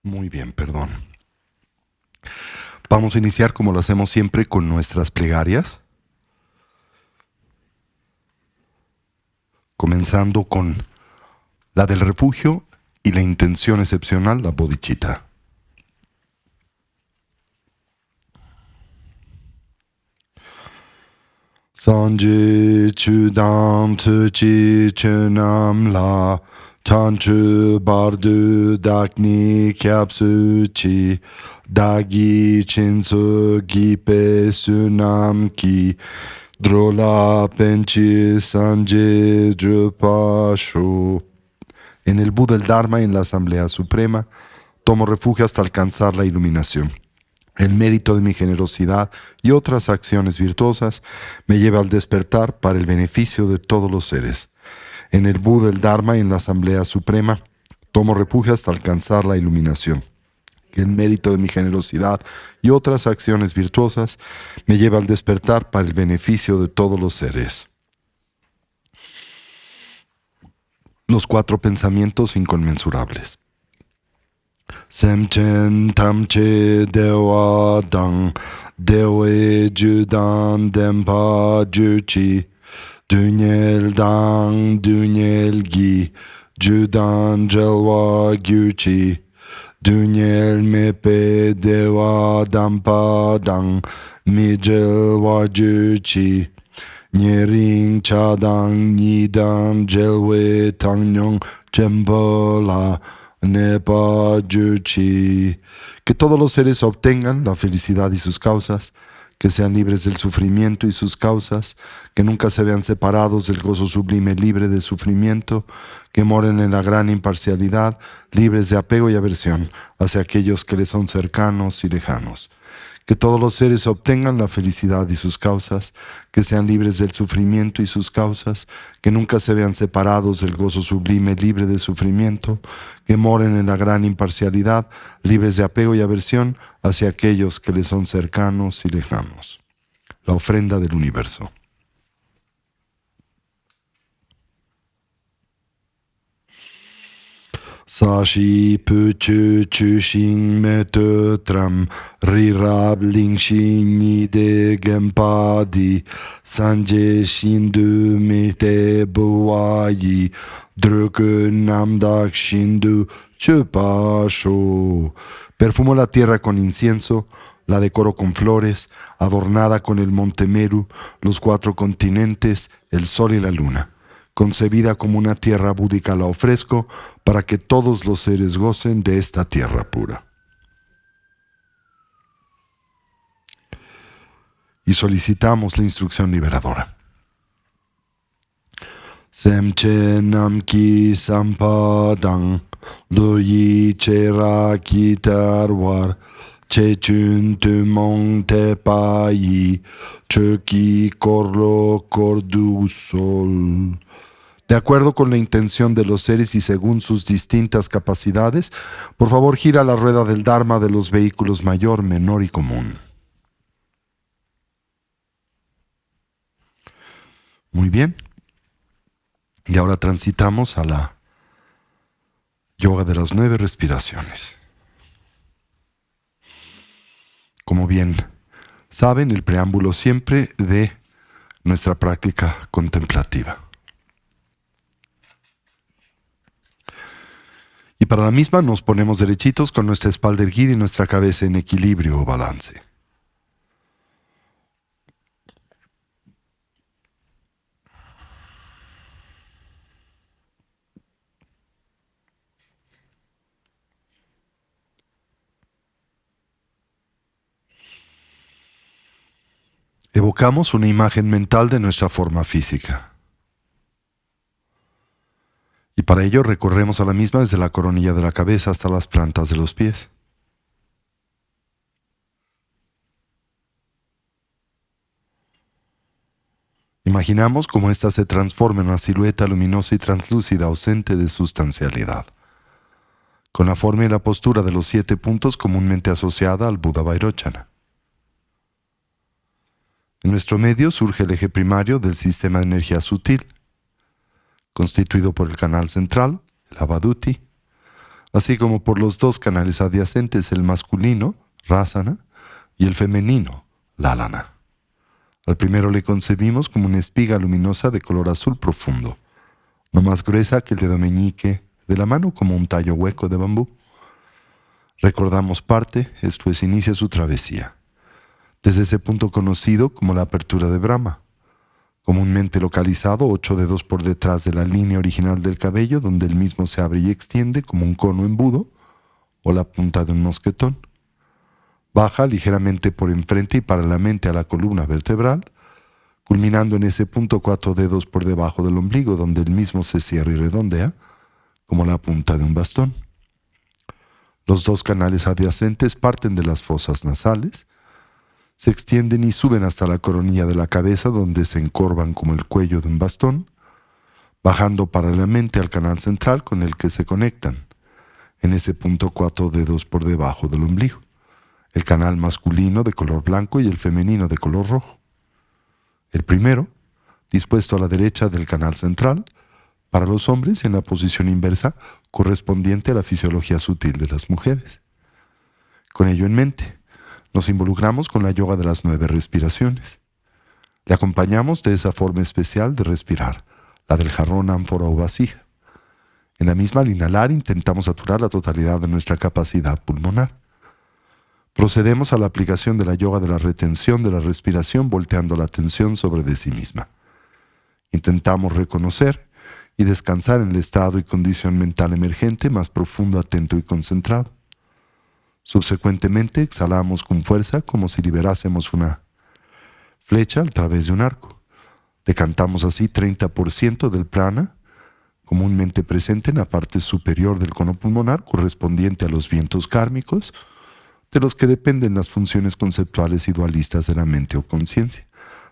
Muy bien, perdón. Vamos a iniciar como lo hacemos siempre con nuestras plegarias, comenzando con la del refugio y la intención excepcional, la bodhicitta. Sanje chudam tsuchi chunam la tanchu bardu dakni kyapsuchi dagi chinsu gipe sunam ki drola penchi sanje drupashu. En el Buda, el Dharma y en la Asamblea Suprema, tomo refugio hasta alcanzar la iluminación. El mérito de mi generosidad y otras acciones virtuosas me lleva al despertar para el beneficio de todos los seres. En el Buda, el Dharma y en la Asamblea Suprema, tomo refugio hasta alcanzar la iluminación. El mérito de mi generosidad y otras acciones virtuosas me lleva al despertar para el beneficio de todos los seres. Los 4 pensamientos inconmensurables. Semchen tamche dewa dang, dewe judan dempa juchi, dunyel dang dunyel gi, judan jelwa gyuchi, dunyel mepe dewa dampa dang, mi jelwa juchi. Nyering chadang nidang jelwe tangyong chembola nepa juchi. Que todos los seres obtengan la felicidad y sus causas, que sean libres del sufrimiento y sus causas, que nunca se vean separados del gozo sublime libre de sufrimiento, que moren en la gran imparcialidad, libres de apego y aversión hacia aquellos que les son cercanos y lejanos. Que todos los seres obtengan la felicidad y sus causas, que sean libres del sufrimiento y sus causas, que nunca se vean separados del gozo sublime libre de sufrimiento, que moren en la gran imparcialidad, libres de apego y aversión hacia aquellos que les son cercanos y lejanos. La ofrenda del universo. Sashi puchu chushin metu tram rirab lingshin nide gempadi sanje shindu mete buwayi druku namdak shindu chupasho. Perfumo la tierra con incienso, la decoro con flores, adornada con el monte Meru, los 4 continentes, el sol y la luna. Concebida como una tierra búdica la ofrezco para que todos los seres gocen de esta tierra pura. Y solicitamos la instrucción liberadora. Semche namki sampadang luyi chera kitarwar chechun tumong tepayi choki korlo kordusol. De acuerdo con la intención de los seres y según sus distintas capacidades, por favor gira la rueda del Dharma de los vehículos mayor, menor y común. Muy bien. Y ahora transitamos a la yoga de las 9 respiraciones. Como bien saben, el preámbulo siempre de nuestra práctica contemplativa. Y para la misma nos ponemos derechitos con nuestra espalda erguida y nuestra cabeza en equilibrio o balance. Evocamos una imagen mental de nuestra forma física. Y para ello recorremos a la misma desde la coronilla de la cabeza hasta las plantas de los pies. Imaginamos cómo ésta se transforma en una silueta luminosa y translúcida ausente de sustancialidad, con la forma y la postura de los 7 puntos comúnmente asociada al Buda Vairochana. En nuestro medio surge el eje primario del sistema de energía sutil, constituido por el canal central, el Avaduti, así como por los dos canales adyacentes, el masculino, Rasana, y el femenino, Lalana. Al primero le concebimos como una espiga luminosa de color azul profundo, no más gruesa que el dedo meñique de la mano, como un tallo hueco de bambú. Recordamos parte, esto es, inicia su travesía, desde ese punto conocido como la apertura de Brahma, comúnmente localizado 8 dedos por detrás de la línea original del cabello, donde el mismo se abre y extiende como un cono embudo o la punta de un mosquetón. Baja ligeramente por enfrente y paralelamente a la columna vertebral, culminando en ese punto 4 dedos por debajo del ombligo, donde el mismo se cierra y redondea como la punta de un bastón. Los dos canales adyacentes parten de las fosas nasales, se extienden y suben hasta la coronilla de la cabeza, donde se encorvan como el cuello de un bastón, bajando paralelamente al canal central con el que se conectan, en ese punto 4 dedos por debajo del ombligo, el canal masculino de color blanco y el femenino de color rojo. El primero, dispuesto a la derecha del canal central, para los hombres en la posición inversa correspondiente a la fisiología sutil de las mujeres. Con ello en mente, nos involucramos con la yoga de las 9 respiraciones. Le acompañamos de esa forma especial de respirar, la del jarrón, ánfora o vasija. En la misma, al inhalar, intentamos saturar la totalidad de nuestra capacidad pulmonar. Procedemos a la aplicación de la yoga de la retención de la respiración, volteando la atención sobre de sí misma. Intentamos reconocer y descansar en el estado y condición mental emergente más profundo, atento y concentrado. Subsecuentemente exhalamos con fuerza como si liberásemos una flecha a través de un arco. Decantamos así 30% del prana, comúnmente presente en la parte superior del cono pulmonar, correspondiente a los vientos kármicos, de los que dependen las funciones conceptuales y dualistas de la mente o conciencia,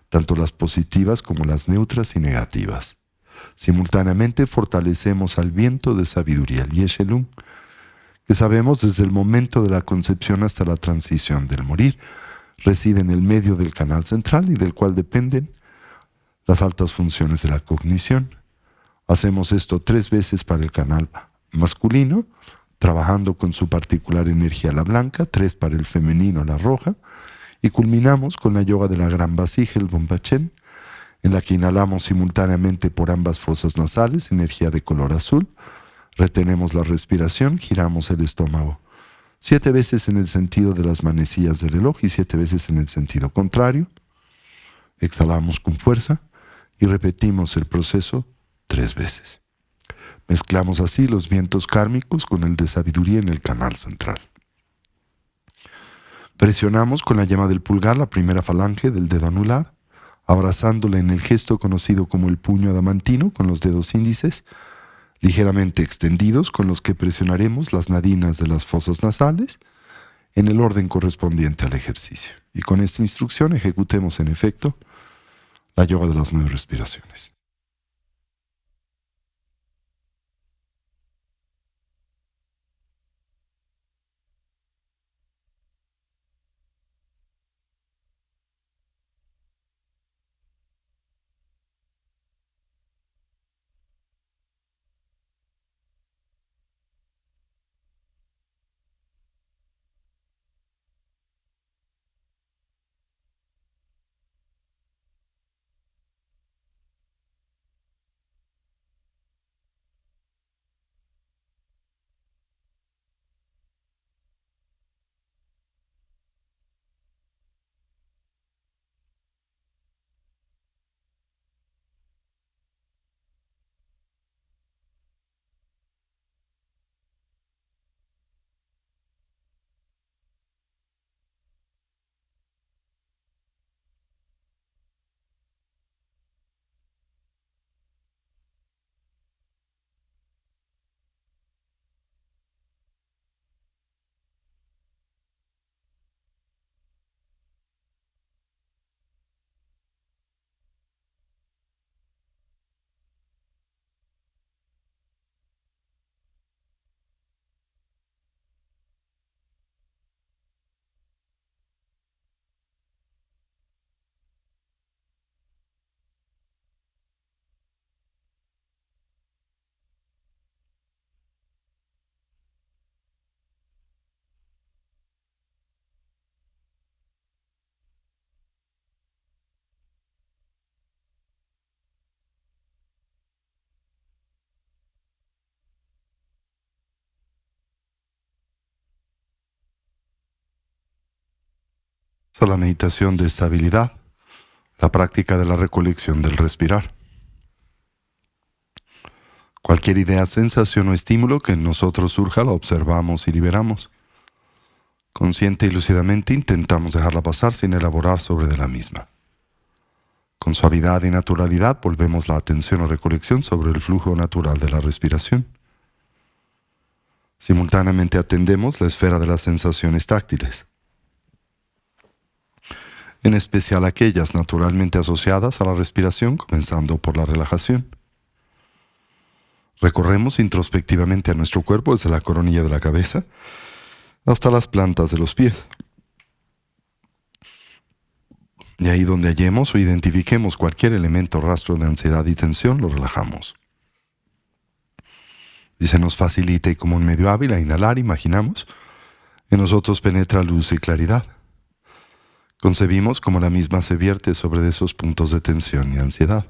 tanto las positivas como las neutras y negativas. Simultáneamente fortalecemos al viento de sabiduría, el Yeshe-Lum, que sabemos desde el momento de la concepción hasta la transición del morir, reside en el medio del canal central y del cual dependen las altas funciones de la cognición. Hacemos esto 3 veces para el canal masculino, trabajando con su particular energía la blanca, 3 para el femenino la roja, y culminamos con la yoga de la gran vasija, el Bombachen, en la que inhalamos simultáneamente por ambas fosas nasales, energía de color azul, retenemos la respiración, giramos el estómago 7 veces en el sentido de las manecillas del reloj y 7 veces en el sentido contrario, exhalamos con fuerza y repetimos el proceso 3 veces. Mezclamos así los vientos kármicos con el de sabiduría en el canal central. Presionamos con la yema del pulgar la primera falange del dedo anular, abrazándola en el gesto conocido como el puño adamantino con los dedos índices, ligeramente extendidos, con los que presionaremos las nadinas de las fosas nasales en el orden correspondiente al ejercicio. Y con esta instrucción ejecutemos en efecto la yoga de las 9 respiraciones. la meditación de estabilidad, la práctica de la recolección del respirar. Cualquier idea, sensación o estímulo que en nosotros surja la observamos y liberamos. Consciente y lúcidamente intentamos dejarla pasar sin elaborar sobre de la misma. Con suavidad y naturalidad volvemos la atención o recolección sobre el flujo natural de la respiración. Simultáneamente atendemos la esfera de las sensaciones táctiles, en especial aquellas naturalmente asociadas a la respiración, comenzando por la relajación. Recorremos introspectivamente a nuestro cuerpo desde la coronilla de la cabeza hasta las plantas de los pies. Y ahí donde hallemos o identifiquemos cualquier elemento o rastro de ansiedad y tensión, lo relajamos. Y se nos facilita y como un medio hábil a inhalar, imaginamos, en nosotros penetra luz y claridad. Concebimos como la misma se vierte sobre esos puntos de tensión y ansiedad.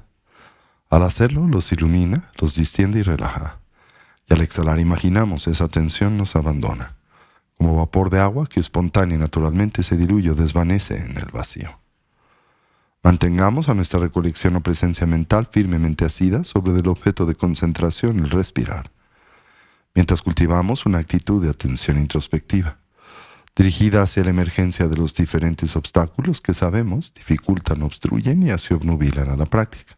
Al hacerlo, los ilumina, los distiende y relaja. Y al exhalar, imaginamos esa tensión nos abandona, como vapor de agua que espontánea y naturalmente se diluye o desvanece en el vacío. Mantengamos a nuestra recolección o presencia mental firmemente asida sobre el objeto de concentración, el respirar, mientras cultivamos una actitud de atención introspectiva, dirigida hacia la emergencia de los diferentes obstáculos que sabemos dificultan, obstruyen y así obnubilan a la práctica,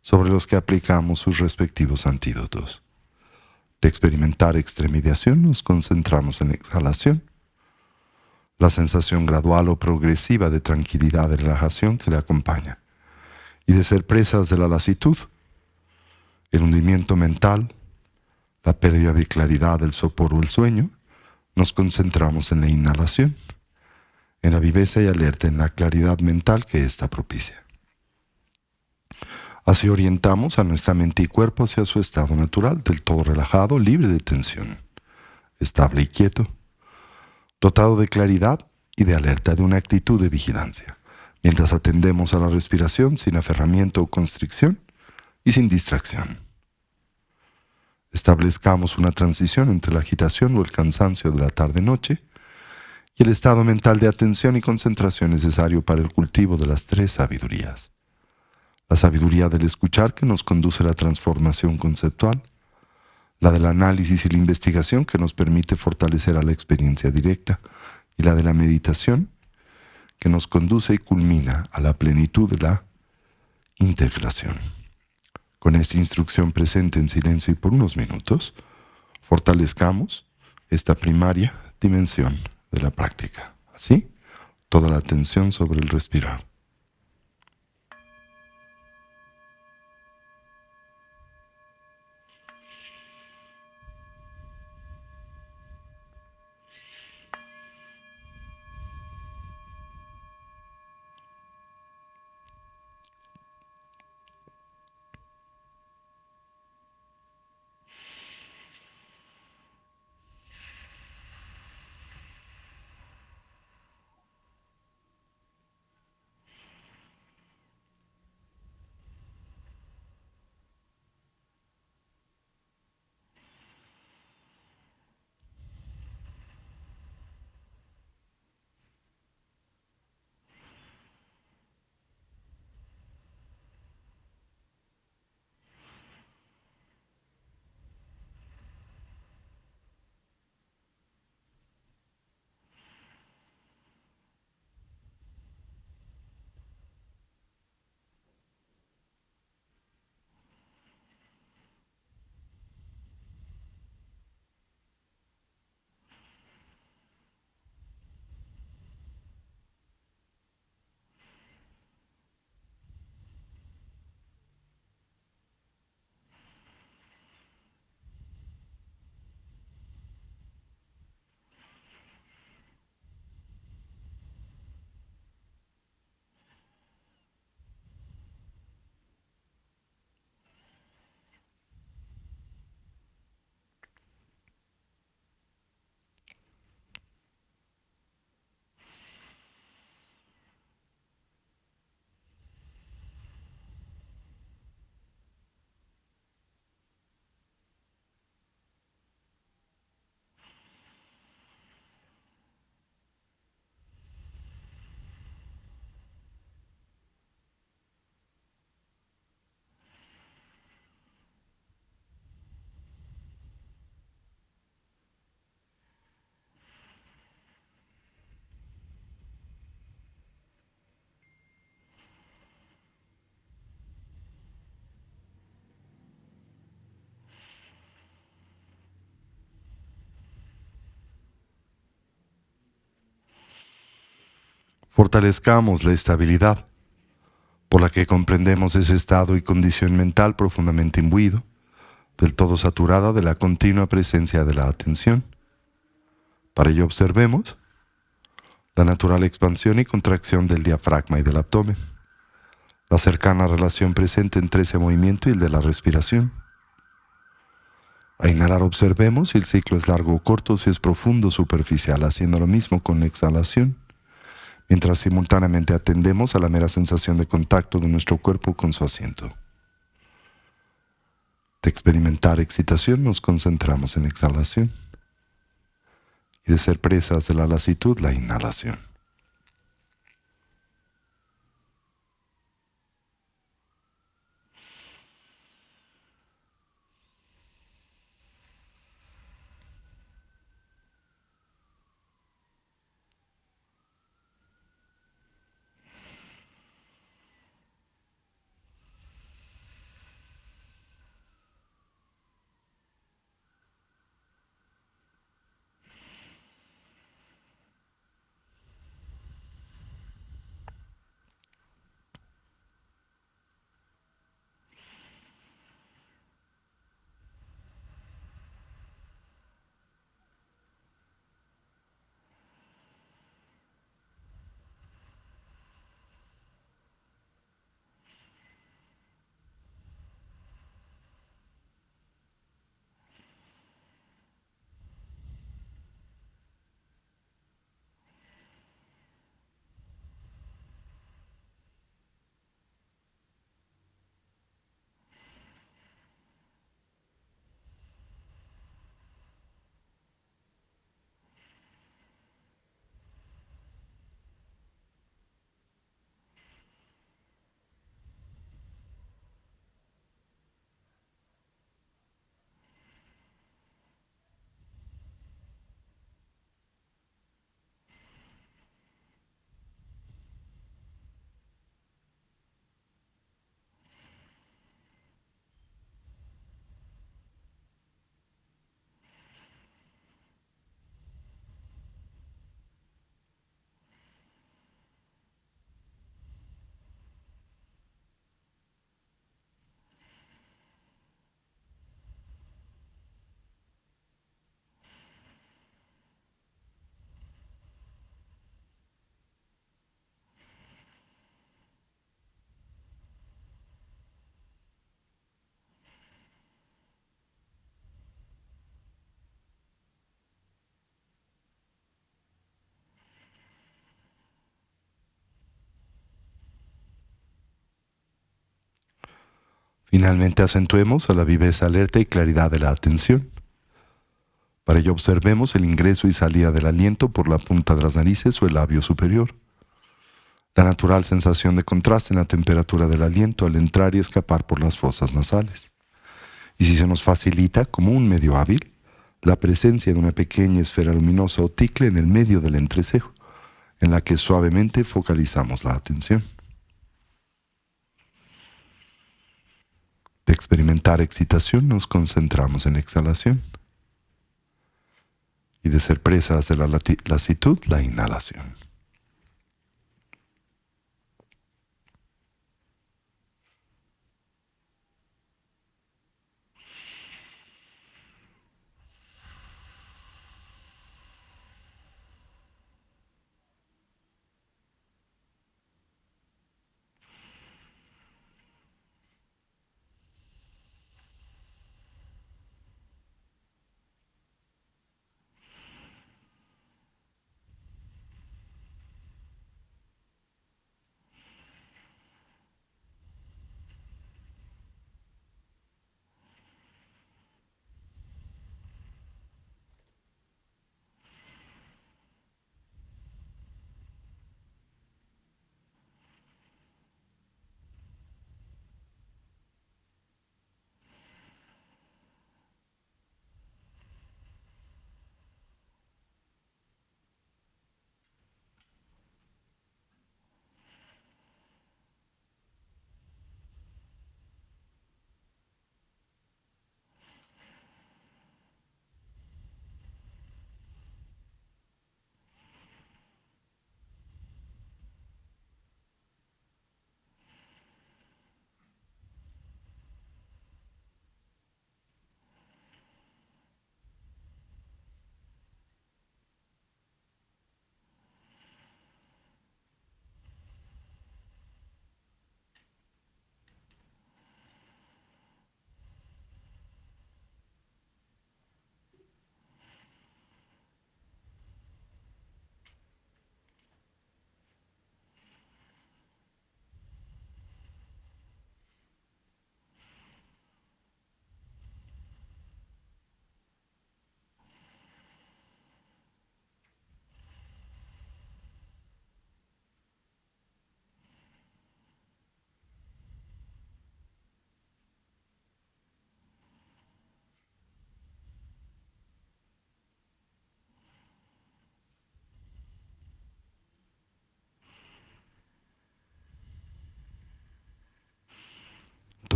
sobre los que aplicamos sus respectivos antídotos. De experimentar extremediación nos concentramos en la exhalación, la sensación gradual o progresiva de tranquilidad y relajación que le acompaña, y de ser presas de la lasitud, el hundimiento mental, la pérdida de claridad, el sopor o el sueño, nos concentramos en la inhalación, en la viveza y alerta, en la claridad mental que ésta propicia. Así orientamos a nuestra mente y cuerpo hacia su estado natural, del todo relajado, libre de tensión, estable y quieto, dotado de claridad y de alerta, de una actitud de vigilancia, mientras atendemos a la respiración sin aferramiento o constricción y sin distracción. Establezcamos una transición entre la agitación o el cansancio de la tarde-noche y el estado mental de atención y concentración necesario para el cultivo de las tres sabidurías. La sabiduría del escuchar que nos conduce a la transformación conceptual, la del análisis y la investigación que nos permite fortalecer a la experiencia directa, y la de la meditación que nos conduce y culmina a la plenitud de la integración. Con esta instrucción presente en silencio y por unos minutos, fortalezcamos esta primaria dimensión de la práctica. Así, toda la atención sobre el respirar. Fortalezcamos la estabilidad, por la que comprendemos ese estado y condición mental profundamente imbuido, del todo saturada de la continua presencia de la atención. Para ello observemos la natural expansión y contracción del diafragma y del abdomen, la cercana relación presente entre ese movimiento y el de la respiración. A inhalar observemos si el ciclo es largo o corto, si es profundo o superficial, haciendo lo mismo con la exhalación, mientras simultáneamente atendemos a la mera sensación de contacto de nuestro cuerpo con su asiento. De experimentar excitación nos concentramos en exhalación y de ser presas de la lasitud, la inhalación. Finalmente acentuemos a la viveza alerta y claridad de la atención. Para ello observemos el ingreso y salida del aliento por la punta de las narices o el labio superior. La natural sensación de contraste en la temperatura del aliento al entrar y escapar por las fosas nasales. Y si se nos facilita, como un medio hábil, la presencia de una pequeña esfera luminosa o ticle en el medio del entrecejo, en la que suavemente focalizamos la atención. De experimentar excitación nos concentramos en exhalación y de ser presas de la lasitud, la inhalación.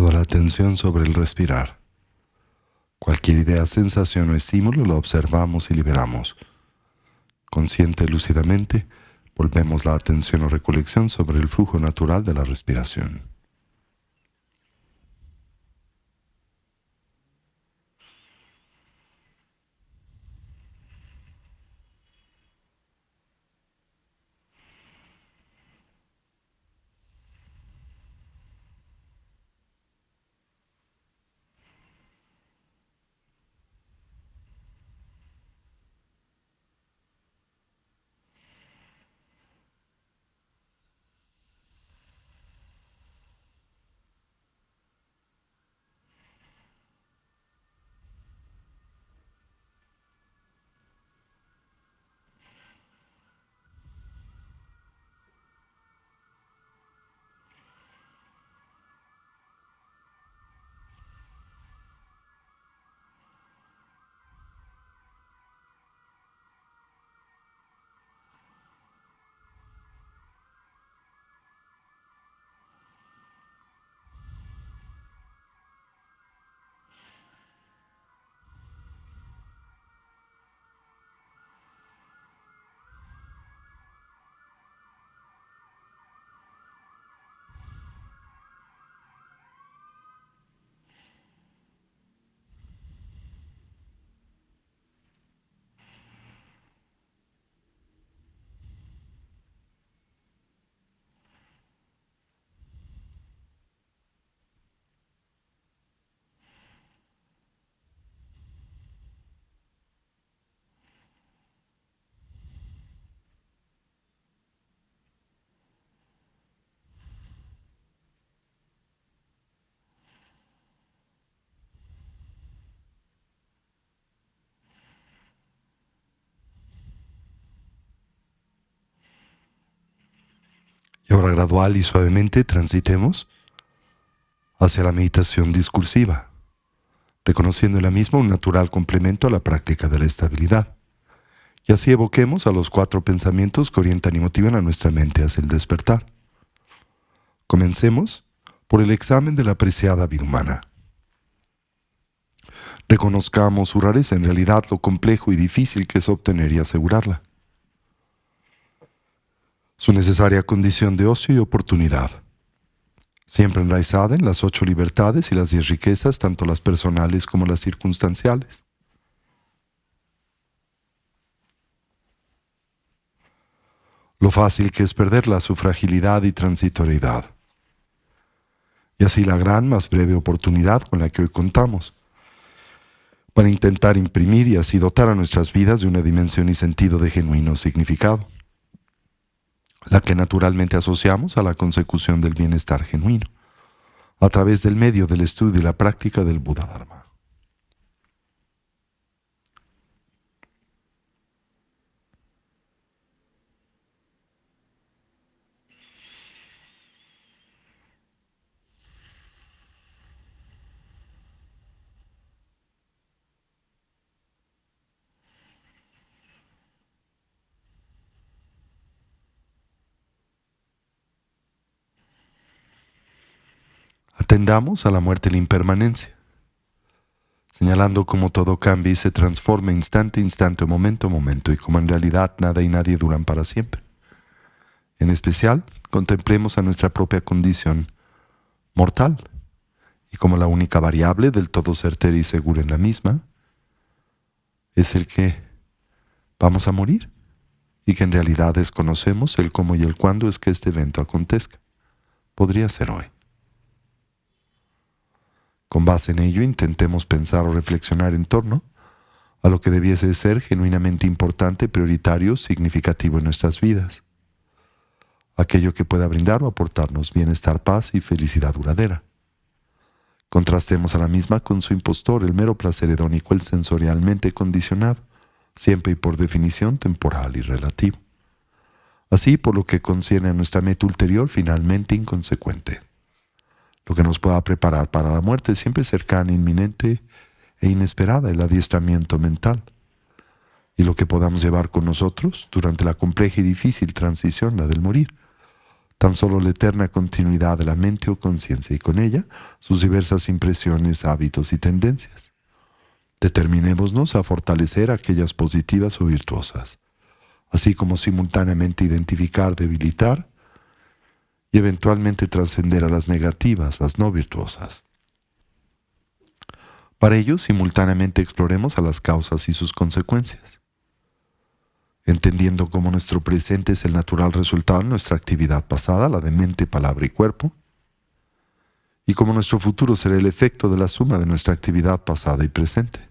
toda la atención sobre el respirar. Cualquier idea, sensación o estímulo lo observamos y liberamos. Consciente y lúcidamente, volvemos la atención o recolección sobre el flujo natural de la respiración. Y ahora gradual y suavemente transitemos hacia la meditación discursiva, reconociendo en la misma un natural complemento a la práctica de la estabilidad. Y así evoquemos a los 4 pensamientos que orientan y motivan a nuestra mente hacia el despertar. Comencemos por el examen de la preciada vida humana. Reconozcamos su rareza, en realidad lo complejo y difícil que es obtener y asegurarla. Su necesaria condición de ocio y oportunidad, siempre enraizada en las 8 libertades y las 10 riquezas, tanto las personales como las circunstanciales. Lo fácil que es perderla, su fragilidad y transitoriedad. Y así la gran, más breve oportunidad con la que hoy contamos, para intentar imprimir y así dotar a nuestras vidas de una dimensión y sentido de genuino significado, la que naturalmente asociamos a la consecución del bienestar genuino, a través del medio del estudio y la práctica del Buda Dharma. Atendamos a la muerte y la impermanencia, señalando cómo todo cambia y se transforma instante a instante, momento a momento, y como en realidad nada y nadie duran para siempre. En especial, contemplemos a nuestra propia condición mortal, y como la única variable del todo certera y segura en la misma es el que vamos a morir, y que en realidad desconocemos el cómo y el cuándo es que este evento acontezca. Podría ser hoy. Con base en ello, intentemos pensar o reflexionar en torno a lo que debiese ser genuinamente importante, prioritario, significativo en nuestras vidas. Aquello que pueda brindar o aportarnos bienestar, paz y felicidad duradera. Contrastemos a la misma con su impostor, el mero placer hedónico, el sensorialmente condicionado, siempre y por definición temporal y relativo. Así, por lo que concierne a nuestra meta ulterior, finalmente inconsecuente. Lo que nos pueda preparar para la muerte siempre cercana, inminente e inesperada, el adiestramiento mental. Y lo que podamos llevar con nosotros durante la compleja y difícil transición, la del morir, tan solo la eterna continuidad de la mente o conciencia y con ella sus diversas impresiones, hábitos y tendencias. Determinémonos a fortalecer aquellas positivas o virtuosas, así como simultáneamente identificar, debilitar y eventualmente trascender a las negativas, las no virtuosas. Para ello, simultáneamente exploremos a las causas y sus consecuencias, entendiendo cómo nuestro presente es el natural resultado de nuestra actividad pasada, la de mente, palabra y cuerpo, y cómo nuestro futuro será el efecto de la suma de nuestra actividad pasada y presente.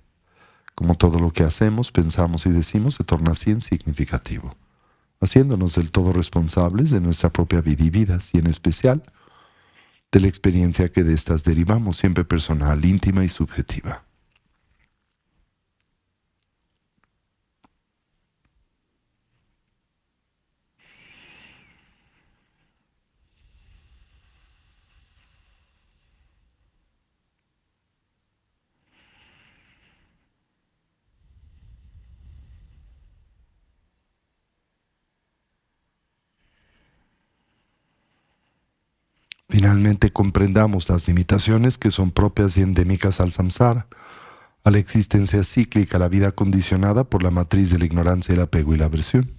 Como todo lo que hacemos, pensamos y decimos se torna así en significativo, haciéndonos del todo responsables de nuestra propia vida y vidas, y en especial de la experiencia que de estas derivamos, siempre personal, íntima y subjetiva. Finalmente comprendamos las limitaciones que son propias y endémicas al samsara, a la existencia cíclica, a la vida condicionada por la matriz de la ignorancia, el apego y la aversión.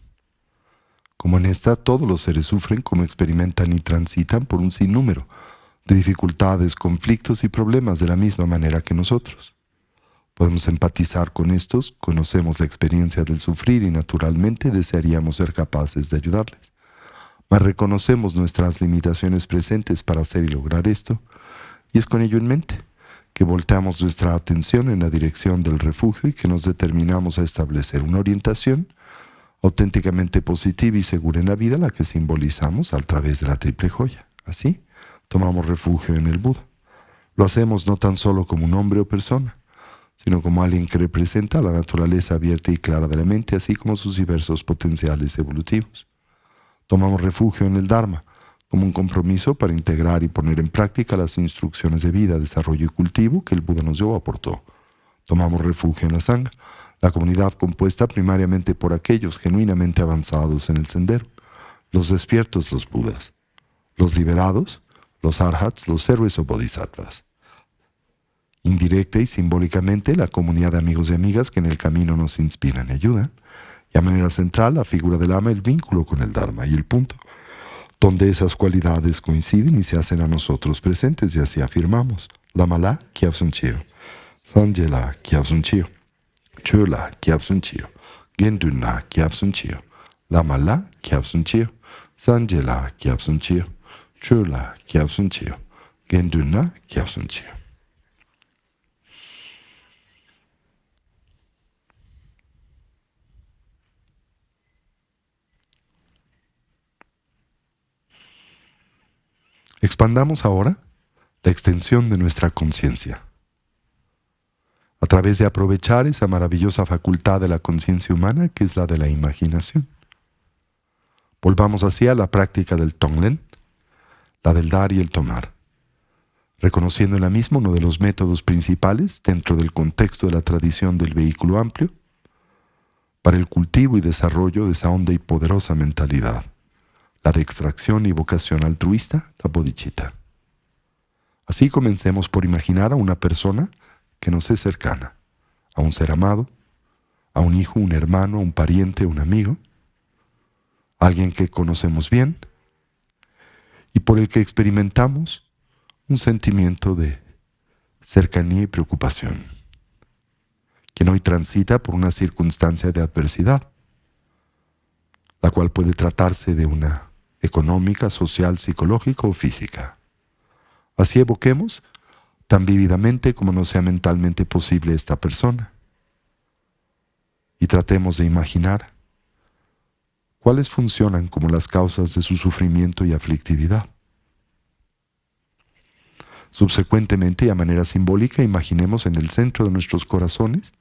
Como en esta, todos los seres sufren como experimentan y transitan por un sinnúmero de dificultades, conflictos y problemas de la misma manera que nosotros. Podemos empatizar con estos, conocemos la experiencia del sufrir y naturalmente desearíamos ser capaces de ayudarles. Mas reconocemos nuestras limitaciones presentes para hacer y lograr esto, y es con ello en mente que volteamos nuestra atención en la dirección del refugio y que nos determinamos a establecer una orientación auténticamente positiva y segura en la vida, la que simbolizamos a través de la triple joya. Así, tomamos refugio en el Buda. Lo hacemos no tan solo como un hombre o persona, sino como alguien que representa la naturaleza abierta y clara de la mente, así como sus diversos potenciales evolutivos. Tomamos refugio en el Dharma, como un compromiso para integrar y poner en práctica las instrucciones de vida, desarrollo y cultivo que el Buda nos dio o aportó. Tomamos refugio en la Sangha, la comunidad compuesta primariamente por aquellos genuinamente avanzados en el sendero, los despiertos, los Budas, los liberados, los Arhats, los héroes o Bodhisattvas. Indirecta y simbólicamente, la comunidad de amigos y amigas que en el camino nos inspiran y ayudan, y a manera central, la figura del Ama, el vínculo con el Dharma y el punto, donde esas cualidades coinciden y se hacen a nosotros presentes, y así afirmamos: Lama-la Kyabsun Chio, Sanje-la Kyabsun Chio, Cho-la Kyabsun Chio, Gendun-la Kyabsun Chio, Lama-la Kyabsun Chio, Sanje-la Kyabsun Chio, Cho-la Kyabsun Chio, Gendun-la Kyabsun Chio. Expandamos ahora la extensión de nuestra conciencia, a través de aprovechar esa maravillosa facultad de la conciencia humana que es la de la imaginación. Volvamos así a la práctica del Tonglen, la del dar y el tomar, reconociendo en la misma uno de los métodos principales dentro del contexto de la tradición del vehículo amplio para el cultivo y desarrollo de esa honda y poderosa mentalidad, la de extracción y vocación altruista, la bodhicitta. Así comencemos por imaginar a una persona que nos es cercana, a un ser amado, a un hijo, un hermano, un pariente, un amigo, alguien que conocemos bien y por el que experimentamos un sentimiento de cercanía y preocupación, quien hoy transita por una circunstancia de adversidad, la cual puede tratarse de una económica, social, psicológica o física. Así evoquemos tan vívidamente como nos sea mentalmente posible esta persona y tratemos de imaginar cuáles funcionan como las causas de su sufrimiento y aflictividad. Subsecuentemente y a manera simbólica, imaginemos en el centro de nuestros corazones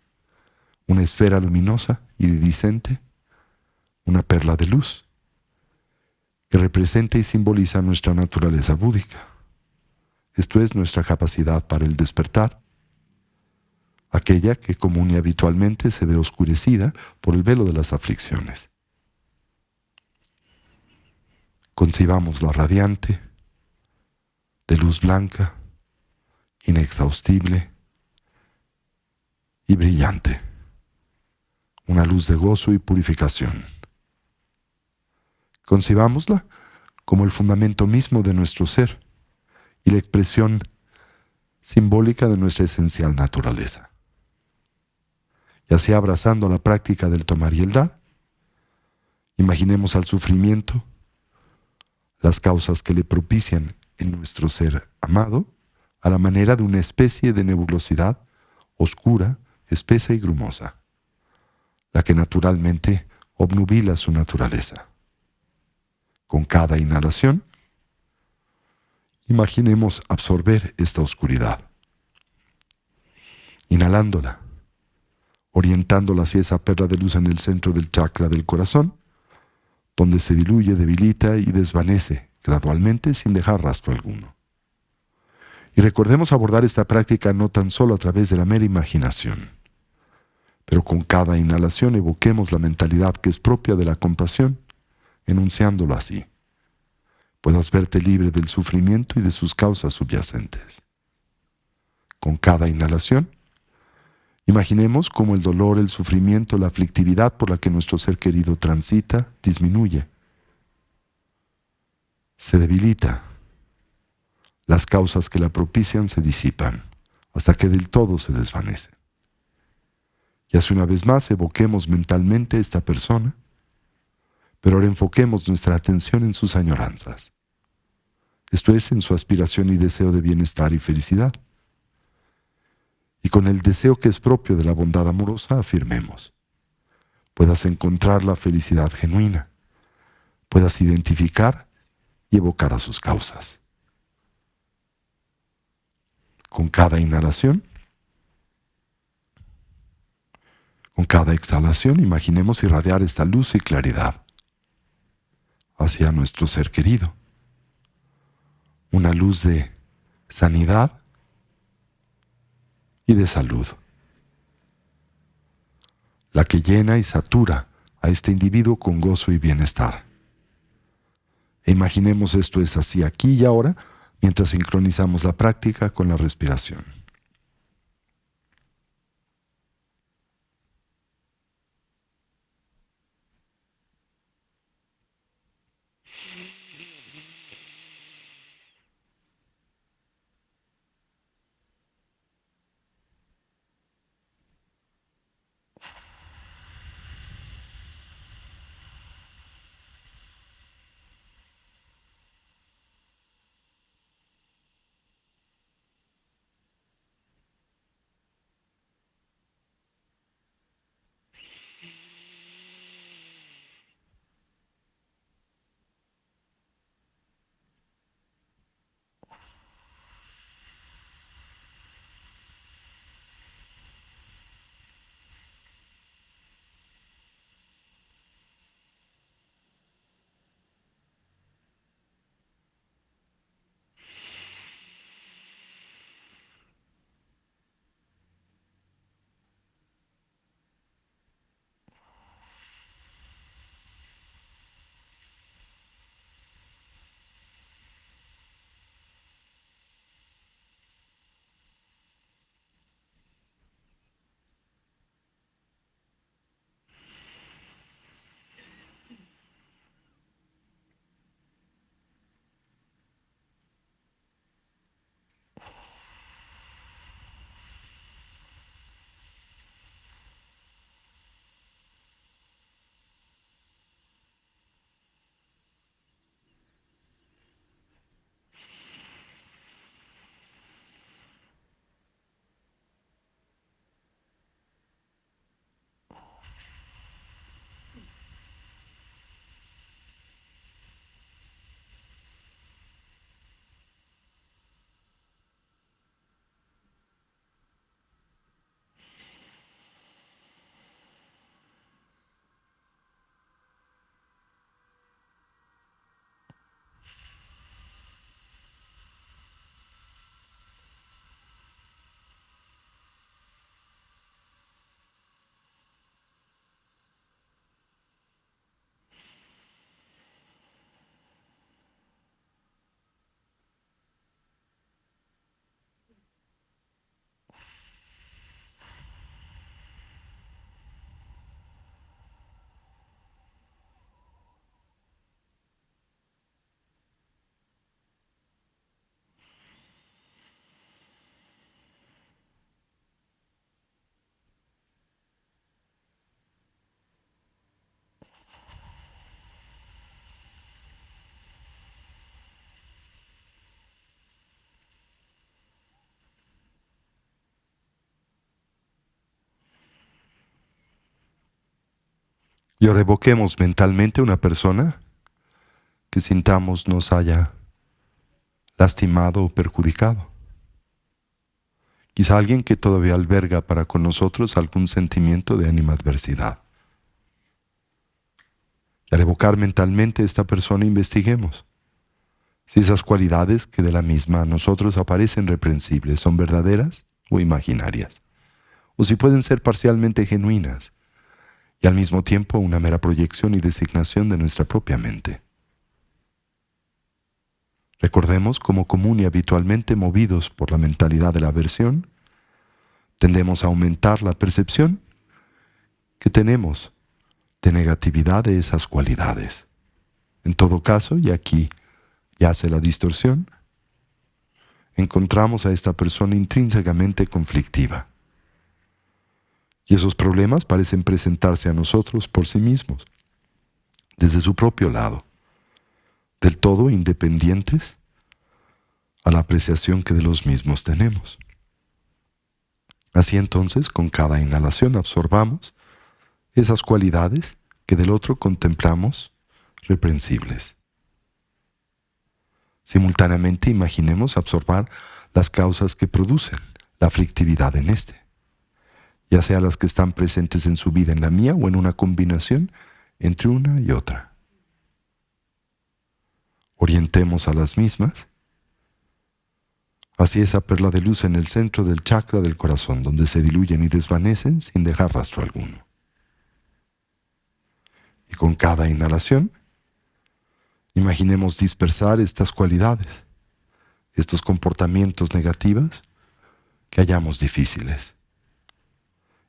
una esfera luminosa, iridiscente, una perla de luz, que representa y simboliza nuestra naturaleza búdica. Esto es nuestra capacidad para el despertar, aquella que común y habitualmente se ve oscurecida por el velo de las aflicciones. Concibámosla radiante, de luz blanca, inexhaustible y brillante, una luz de gozo y purificación. Concibámosla como el fundamento mismo de nuestro ser y la expresión simbólica de nuestra esencial naturaleza. Y así, abrazando la práctica del tomar y el dar, imaginemos al sufrimiento las causas que le propician en nuestro ser amado a la manera de una especie de nebulosidad oscura, espesa y grumosa, la que naturalmente obnubila su naturaleza. Con cada inhalación, imaginemos absorber esta oscuridad, inhalándola, orientándola hacia esa perla de luz en el centro del chakra del corazón, donde se diluye, debilita y desvanece gradualmente sin dejar rastro alguno. Y recordemos abordar esta práctica no tan solo a través de la mera imaginación, pero con cada inhalación evoquemos la mentalidad que es propia de la compasión, enunciándolo así: puedas verte libre del sufrimiento y de sus causas subyacentes. Con cada inhalación, imaginemos cómo el dolor, el sufrimiento, la aflictividad por la que nuestro ser querido transita, disminuye, se debilita. Las causas que la propician se disipan, hasta que del todo se desvanecen. Y así, una vez más, evoquemos mentalmente a esta persona, pero ahora enfoquemos nuestra atención en sus añoranzas. Esto es, en su aspiración y deseo de bienestar y felicidad. Y con el deseo que es propio de la bondad amorosa, afirmemos: puedas encontrar la felicidad genuina, puedas identificar y evocar a sus causas. Con cada inhalación, con cada exhalación, imaginemos irradiar esta luz y claridad hacia nuestro ser querido. Una luz de sanidad y de salud, la que llena y satura a este individuo con gozo y bienestar. E imaginemos esto es así aquí y ahora, mientras sincronizamos la práctica con la respiración. Y ahora evoquemos mentalmente una persona que sintamos nos haya lastimado o perjudicado. Quizá alguien que todavía alberga para con nosotros algún sentimiento de animadversidad. Y al evocar mentalmente a esta persona, investiguemos si esas cualidades que de la misma a nosotros aparecen reprensibles son verdaderas o imaginarias, o si pueden ser parcialmente genuinas y al mismo tiempo una mera proyección y designación de nuestra propia mente. Recordemos cómo común y habitualmente movidos por la mentalidad de la aversión, tendemos a aumentar la percepción que tenemos de negatividad de esas cualidades. En todo caso, y aquí yace la distorsión, encontramos a esta persona intrínsecamente conflictiva. Y esos problemas parecen presentarse a nosotros por sí mismos, desde su propio lado, del todo independientes a la apreciación que de los mismos tenemos. Así entonces, con cada inhalación absorbamos esas cualidades que del otro contemplamos reprensibles. Simultáneamente imaginemos absorber las causas que producen la aflictividad en éste, ya sea las que están presentes en su vida, en la mía, o en una combinación entre una y otra. Orientemos a las mismas hacia esa perla de luz en el centro del chakra del corazón, donde se diluyen y desvanecen sin dejar rastro alguno. Y con cada inhalación, imaginemos dispersar estas cualidades, estos comportamientos negativos que hallamos difíciles.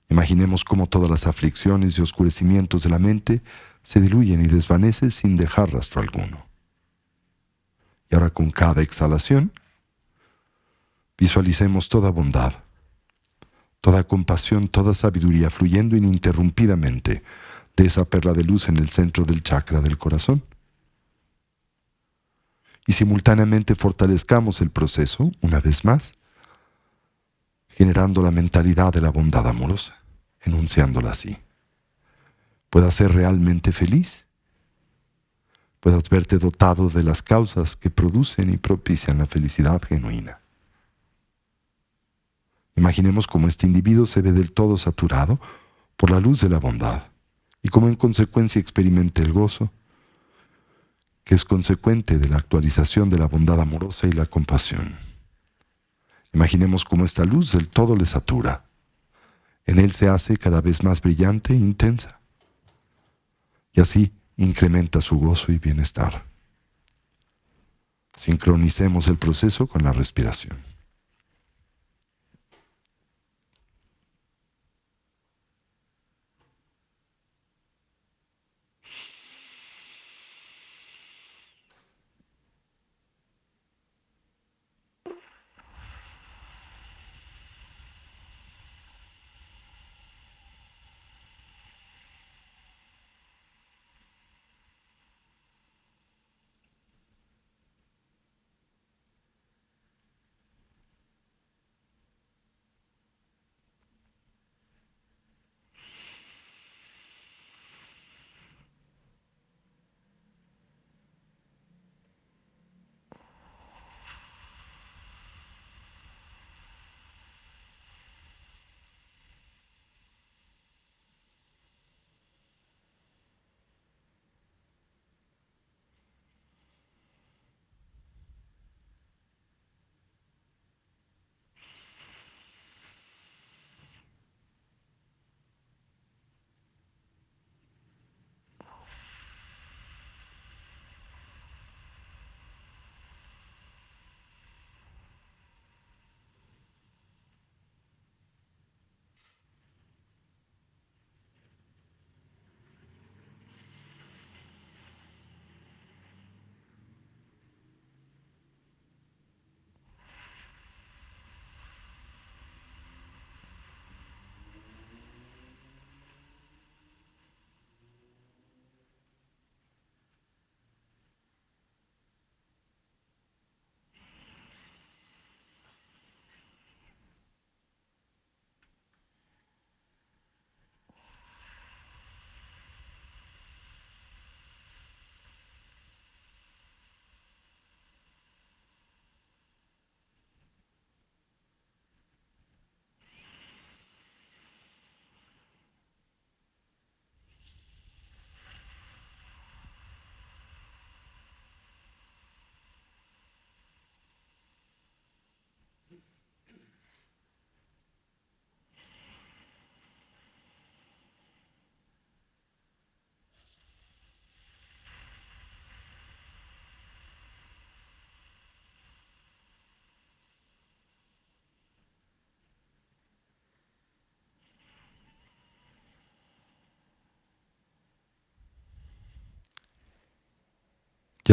Imaginemos cómo todas las aflicciones y oscurecimientos de la mente se diluyen y desvanecen sin dejar rastro alguno. Y ahora con cada exhalación, visualicemos toda bondad, toda compasión, toda sabiduría fluyendo ininterrumpidamente de esa perla de luz en el centro del chakra del corazón. Y simultáneamente fortalezcamos el proceso, una vez más, generando la mentalidad de la bondad amorosa, enunciándola así. Puedas ser realmente feliz, puedas verte dotado de las causas que producen y propician la felicidad genuina. Imaginemos cómo este individuo se ve del todo saturado por la luz de la bondad y cómo en consecuencia experimente el gozo que es consecuente de la actualización de la bondad amorosa y la compasión. Imaginemos cómo esta luz del todo le satura. En él se hace cada vez más brillante e intensa. Y así incrementa su gozo y bienestar. Sincronicemos el proceso con la respiración.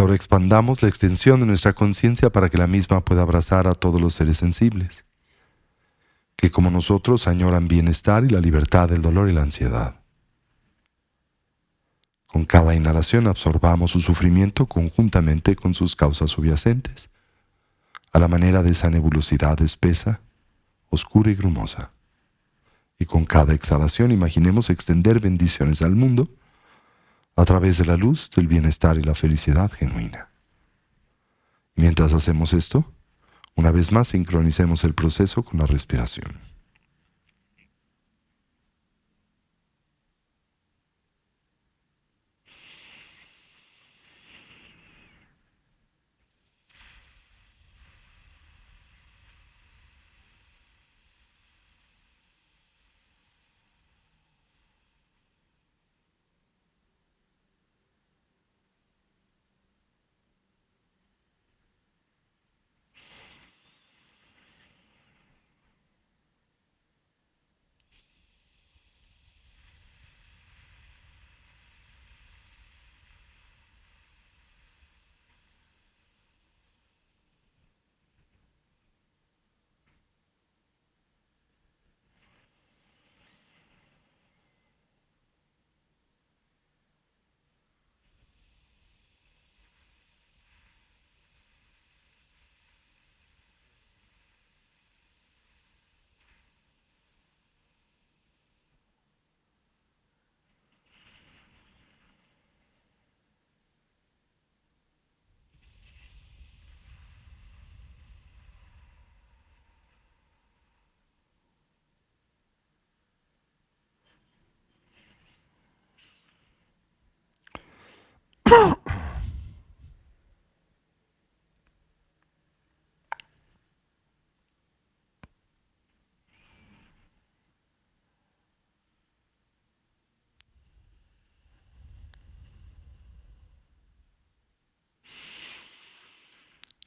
ahora expandamos la extensión de nuestra conciencia para que la misma pueda abrazar a todos los seres sensibles, que como nosotros añoran bienestar y la libertad del dolor y la ansiedad. Con cada inhalación absorbamos su sufrimiento conjuntamente con sus causas subyacentes, a la manera de esa nebulosidad espesa, oscura y grumosa. Y con cada exhalación imaginemos extender bendiciones al mundo a través de la luz del bienestar y la felicidad genuina. Y mientras hacemos esto, una vez más sincronicemos el proceso con la respiración.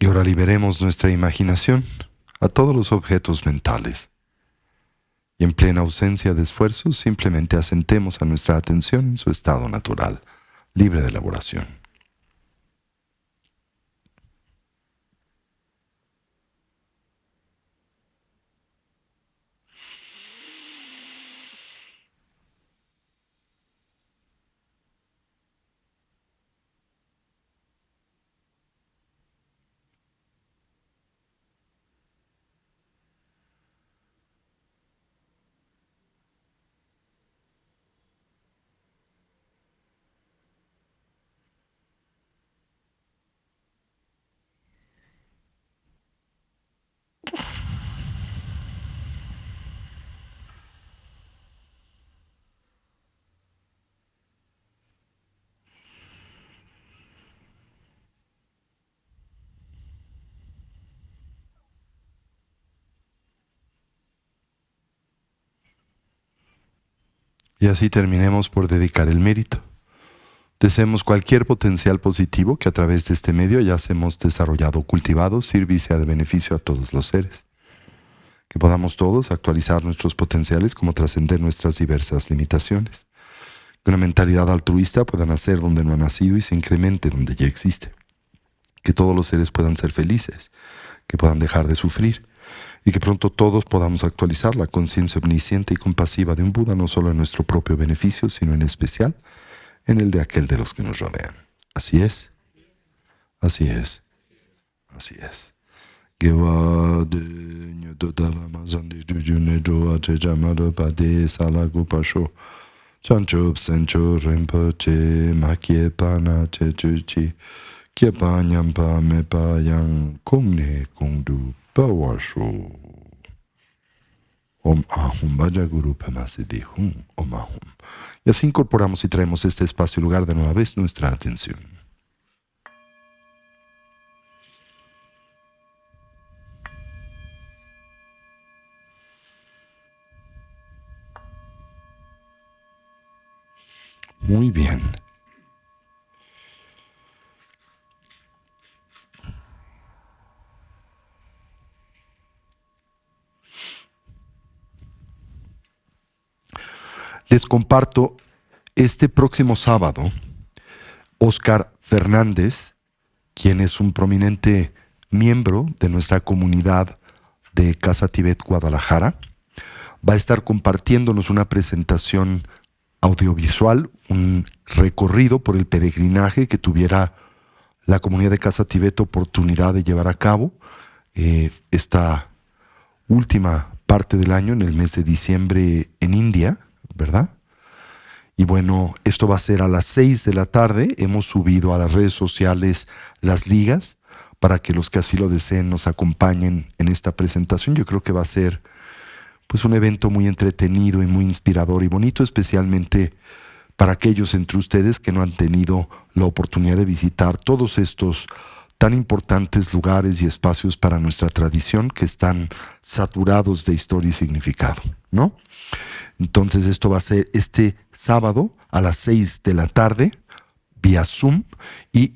Y ahora liberemos nuestra imaginación a todos los objetos mentales. Y en plena ausencia de esfuerzos, simplemente asentemos a nuestra atención en su estado natural, libre de elaboración. Y así terminemos por dedicar el mérito. Deseemos cualquier potencial positivo que a través de este medio ya hemos desarrollado o cultivado sirva y sea de beneficio a todos los seres. Que podamos todos actualizar nuestros potenciales como trascender nuestras diversas limitaciones. Que una mentalidad altruista pueda nacer donde no ha nacido y se incremente donde ya existe. Que todos los seres puedan ser felices, que puedan dejar de sufrir y que pronto todos podamos actualizar la conciencia omnisciente y compasiva de un Buda no solo en nuestro propio beneficio, sino en especial en el de aquel de los que nos rodean. Así es, así es, así es. Chanchup senchu rinpoche makye pana chechuchi kyepa nyampa mepa yang kungne kungdu pawashu. Om Ahum Vaya Guru Pema Siddhi Hum Om Ahum. Y así incorporamos y traemos este espacio y lugar de nueva vez nuestra atención. Muy bien. Les comparto este próximo sábado, Oscar Fernández quien es un prominente miembro de nuestra comunidad de Casa Tibet Guadalajara, va a estar compartiéndonos una presentación audiovisual, un recorrido por el peregrinaje que tuviera la comunidad de Casa Tibet oportunidad de llevar a cabo esta última parte del año, en el mes de diciembre en India, ¿verdad? Y bueno, esto va a ser a las 6 de la tarde. Hemos subido a las redes sociales las ligas para que los que así lo deseen nos acompañen en esta presentación. Yo creo que va a ser pues un evento muy entretenido y muy inspirador y bonito, especialmente para aquellos entre ustedes que no han tenido la oportunidad de visitar todos estos tan importantes lugares y espacios para nuestra tradición que están saturados de historia y significado, ¿no? Entonces esto va a ser este sábado a las 6 de la tarde vía Zoom y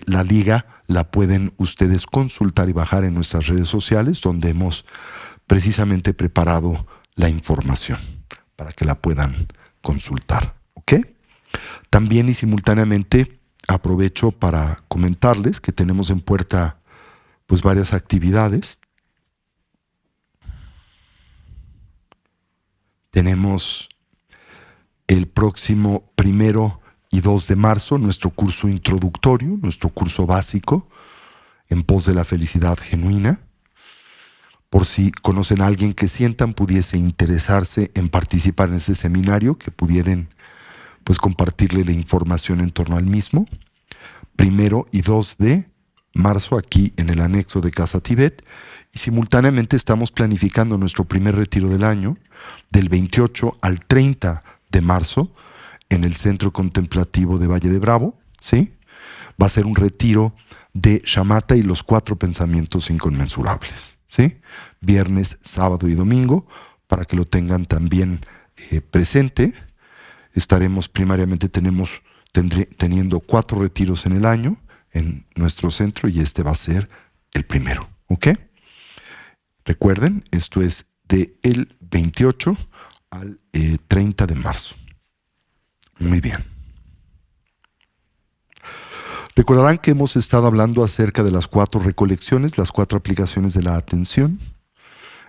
la liga la pueden ustedes consultar y bajar en nuestras redes sociales, donde hemos precisamente preparado la información para que la puedan consultar, ¿ok? También y simultáneamente aprovecho para comentarles que tenemos en puerta pues varias actividades. Tenemos el próximo 1 y 2 de marzo nuestro curso introductorio, nuestro curso básico en pos de la felicidad genuina. Por si conocen a alguien que sientan pudiese interesarse en participar en ese seminario, que pudieran pues compartirle la información en torno al mismo. 1 y 2 de marzo aquí en el anexo de Casa Tibet, y simultáneamente estamos planificando nuestro primer retiro del año del 28 al 30 de marzo en el Centro Contemplativo de Valle de Bravo, ¿sí? Va a ser un retiro de Shamatha y los 4 pensamientos inconmensurables, ¿sí? Viernes, sábado y domingo, para que lo tengan también presente. Estaremos primariamente, teniendo 4 retiros en el año en nuestro centro y este va a ser el primero, ¿ok? Recuerden, esto es del 28 al 30 de marzo. Muy bien. Recordarán que hemos estado hablando acerca de las 4 recolecciones, las 4 aplicaciones de la atención,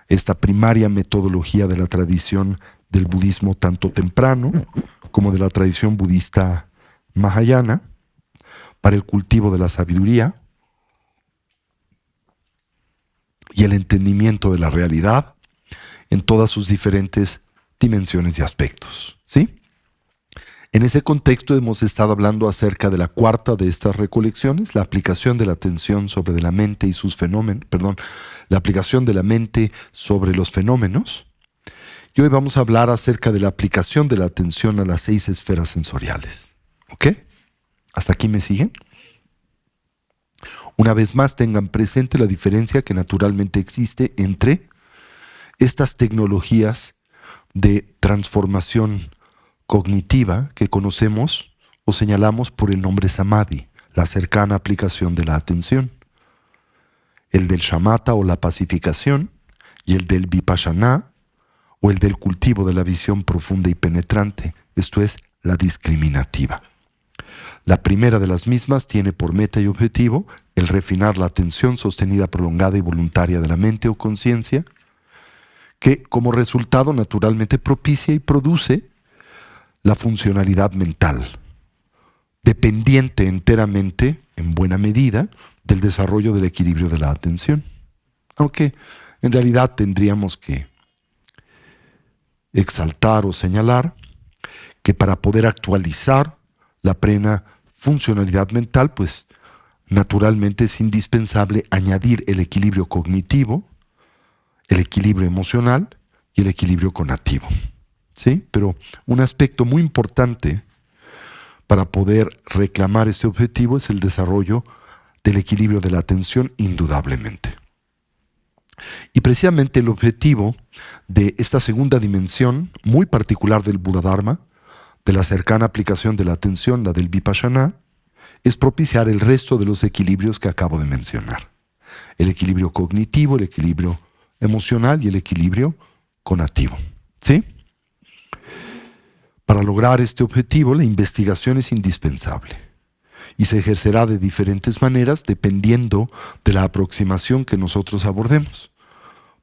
esta primaria metodología de la tradición del budismo tanto temprano como de la tradición budista Mahayana para el cultivo de la sabiduría y el entendimiento de la realidad en todas sus diferentes dimensiones y aspectos, ¿sí? En ese contexto hemos estado hablando acerca de la 4ª de estas recolecciones, la aplicación de la atención sobre la mente y sus fenómenos, la aplicación de la mente sobre los fenómenos. Y hoy vamos a hablar acerca de la aplicación de la atención a las 6 esferas sensoriales. ¿Ok? ¿Hasta aquí me siguen? Una vez más, tengan presente la diferencia que naturalmente existe entre estas tecnologías de transformación cognitiva que conocemos o señalamos por el nombre Samadhi, la cercana aplicación de la atención, el del shamatha o la pacificación, y el del vipassana o el del cultivo de la visión profunda y penetrante, esto es, la discriminativa. La primera de las mismas tiene por meta y objetivo el refinar la atención sostenida, prolongada y voluntaria de la mente o conciencia, que como resultado naturalmente propicia y produce la funcionalidad mental, dependiente enteramente, en buena medida, del desarrollo del equilibrio de la atención. Aunque en realidad tendríamos que exaltar o señalar que para poder actualizar la plena funcionalidad mental, pues naturalmente es indispensable añadir el equilibrio cognitivo, el equilibrio emocional y el equilibrio conativo. ¿Sí? Pero un aspecto muy importante para poder reclamar ese objetivo es el desarrollo del equilibrio de la atención, indudablemente. Y precisamente el objetivo de esta segunda dimensión, muy particular del Buddha Dharma, de la cercana aplicación de la atención, la del Vipassana, es propiciar el resto de los equilibrios que acabo de mencionar. El equilibrio cognitivo, el equilibrio emocional y el equilibrio conativo. ¿Sí? Para lograr este objetivo, la investigación es indispensable. y se ejercerá de diferentes maneras dependiendo de la aproximación que nosotros abordemos.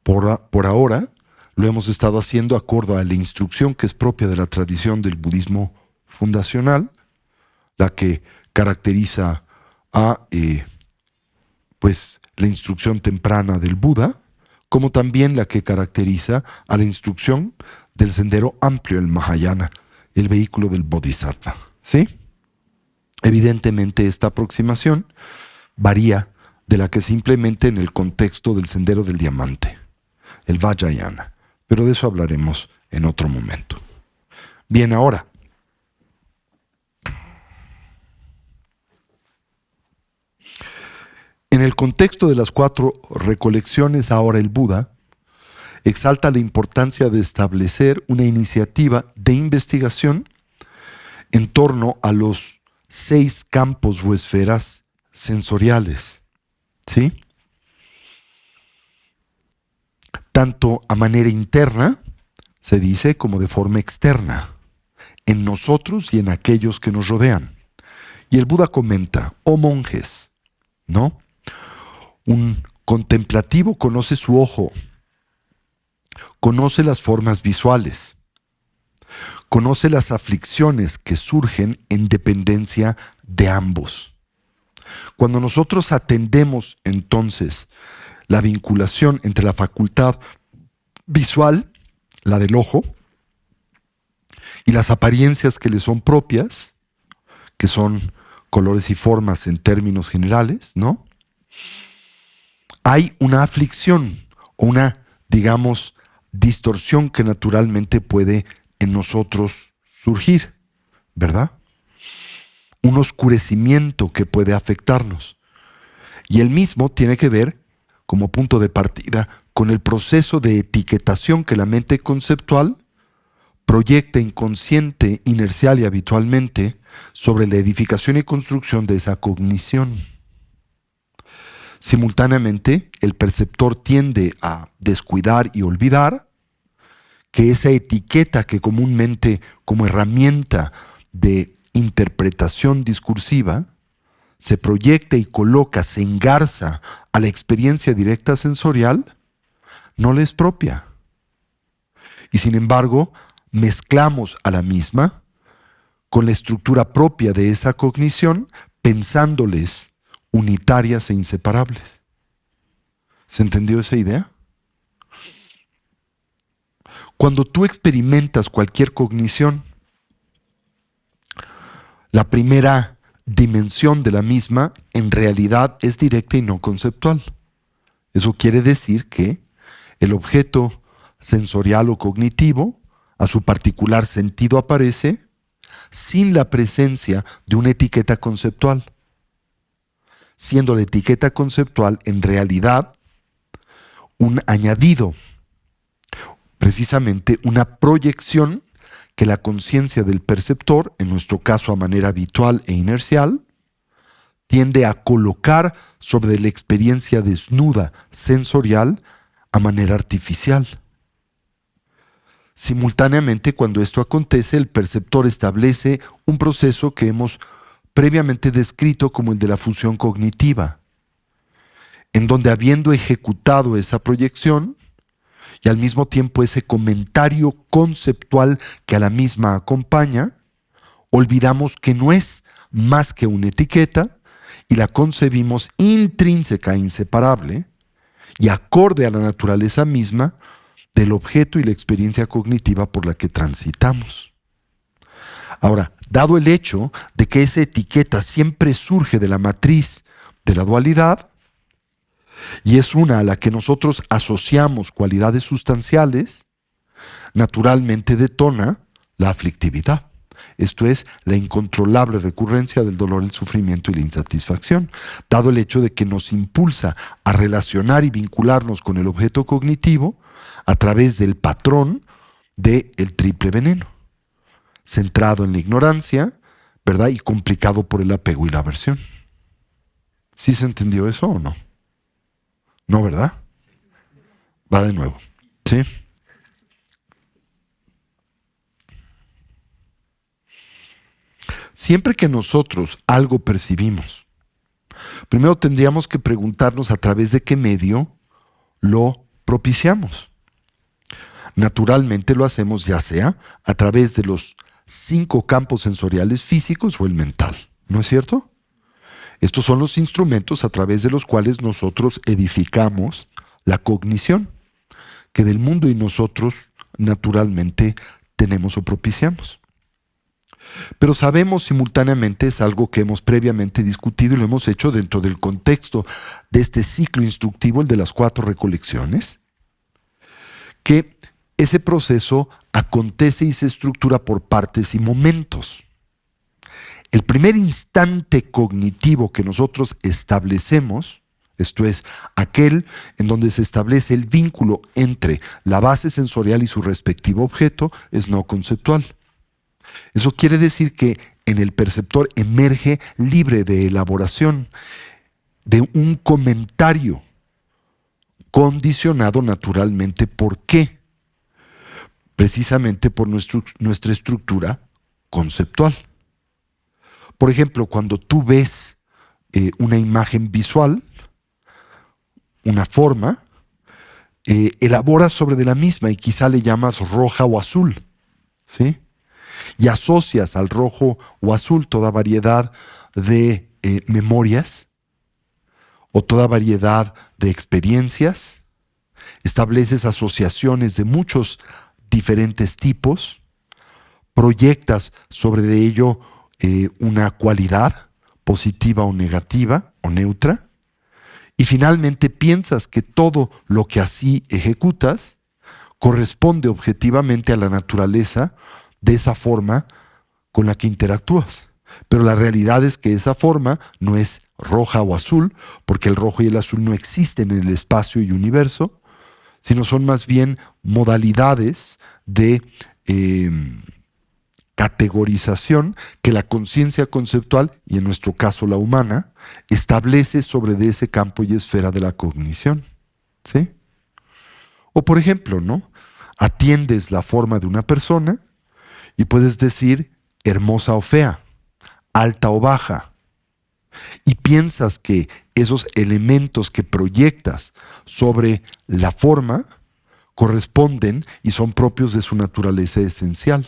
Por ahora, lo hemos estado haciendo acorde a la instrucción que es propia de la tradición del budismo fundacional, la que caracteriza a pues, la instrucción temprana del Buda, como también la que caracteriza a la instrucción del sendero amplio, el Mahayana, el vehículo del Bodhisattva. ¿Sí? Evidentemente esta aproximación varía de la que se implementa en el contexto del sendero del diamante, el Vajrayana, pero de eso hablaremos en otro momento. Bien, ahora, en el contexto de las 4 recolecciones, ahora el Buda exalta la importancia de establecer una iniciativa de investigación en torno a los 6 campos o esferas sensoriales, ¿sí? Tanto a manera interna, se dice, como de forma externa, en nosotros y en aquellos que nos rodean. Y el Buda comenta, oh monjes, ¿no? Un contemplativo conoce su ojo, conoce las formas visuales, conoce las aflicciones que surgen en dependencia de ambos. Cuando nosotros atendemos entonces la vinculación entre la facultad visual, la del ojo, y las apariencias que le son propias, que son colores y formas en términos generales, ¿no? Hay una aflicción o una, digamos, distorsión que naturalmente puede en nosotros surgir, ¿verdad? Un oscurecimiento que puede afectarnos. Y el mismo tiene que ver, como punto de partida, con el proceso de etiquetación que la mente conceptual proyecta inconsciente, inercial y habitualmente sobre la edificación y construcción de esa cognición. Simultáneamente, el perceptor tiende a descuidar y olvidar que esa etiqueta que comúnmente como herramienta de interpretación discursiva se proyecta y coloca, se engarza a la experiencia directa sensorial, no le es propia. Y sin embargo, mezclamos a la misma con la estructura propia de esa cognición, pensándoles unitarias e inseparables. ¿Se entendió esa idea? Cuando tú experimentas cualquier cognición, la primera dimensión de la misma en realidad es directa y no conceptual. Eso quiere decir que el objeto sensorial o cognitivo a su particular sentido aparece sin la presencia de una etiqueta conceptual, siendo la etiqueta conceptual en realidad un añadido, precisamente una proyección que la conciencia del perceptor, en nuestro caso a manera habitual e inercial, tiende a colocar sobre la experiencia desnuda sensorial a manera artificial. Simultáneamente, cuando esto acontece, el perceptor establece un proceso que hemos previamente descrito como el de la fusión cognitiva, en donde habiendo ejecutado esa proyección y al mismo tiempo ese comentario conceptual que a la misma acompaña, olvidamos que no es más que una etiqueta y la concebimos intrínseca e inseparable y acorde a la naturaleza misma del objeto y la experiencia cognitiva por la que transitamos. Ahora, dado el hecho de que esa etiqueta siempre surge de la matriz de la dualidad, y es una a la que nosotros asociamos cualidades sustanciales, naturalmente detona la aflictividad. Esto es, la incontrolable recurrencia del dolor, el sufrimiento y la insatisfacción, dado el hecho de que nos impulsa a relacionar y vincularnos con el objeto cognitivo a través del patrón del triple veneno, centrado en la ignorancia, ¿verdad? Y complicado por el apego y la aversión. ¿Sí se entendió eso o no? No, ¿verdad? Va de nuevo. ¿Sí? Siempre que nosotros algo percibimos, primero tendríamos que preguntarnos a través de qué medio lo propiciamos. Naturalmente lo hacemos ya sea a través de los 5 campos sensoriales físicos o el mental, ¿no es cierto? Estos son los instrumentos a través de los cuales nosotros edificamos la cognición que del mundo y nosotros naturalmente tenemos o propiciamos. Pero sabemos simultáneamente, es algo que hemos previamente discutido y lo hemos hecho dentro del contexto de este ciclo instructivo, el de las 4 recolecciones, que ese proceso acontece y se estructura por partes y momentos. El primer instante cognitivo que nosotros establecemos, esto es, aquel en donde se establece el vínculo entre la base sensorial y su respectivo objeto, es no conceptual. Eso quiere decir que en el perceptor emerge libre de elaboración, de un comentario condicionado naturalmente. ¿Por qué? Precisamente por nuestra estructura conceptual. Por ejemplo, cuando tú ves una imagen visual, una forma, elaboras sobre de la misma y quizá le llamas roja o azul, ¿sí? Y asocias al rojo o azul toda variedad de memorias o toda variedad de experiencias, estableces asociaciones de muchos diferentes tipos, proyectas sobre de ello una cualidad positiva o negativa o neutra, y finalmente piensas que todo lo que así ejecutas corresponde objetivamente a la naturaleza de esa forma con la que interactúas. Pero la realidad es que esa forma no es roja o azul, porque el rojo y el azul no existen en el espacio y universo, sino son más bien modalidades de categorización que la conciencia conceptual, y en nuestro caso la humana, establece sobre de ese campo y esfera de la cognición, ¿sí? O por ejemplo, ¿no? Atiendes la forma de una persona y puedes decir hermosa o fea, alta o baja, y piensas que esos elementos que proyectas sobre la forma corresponden y son propios de su naturaleza esencial.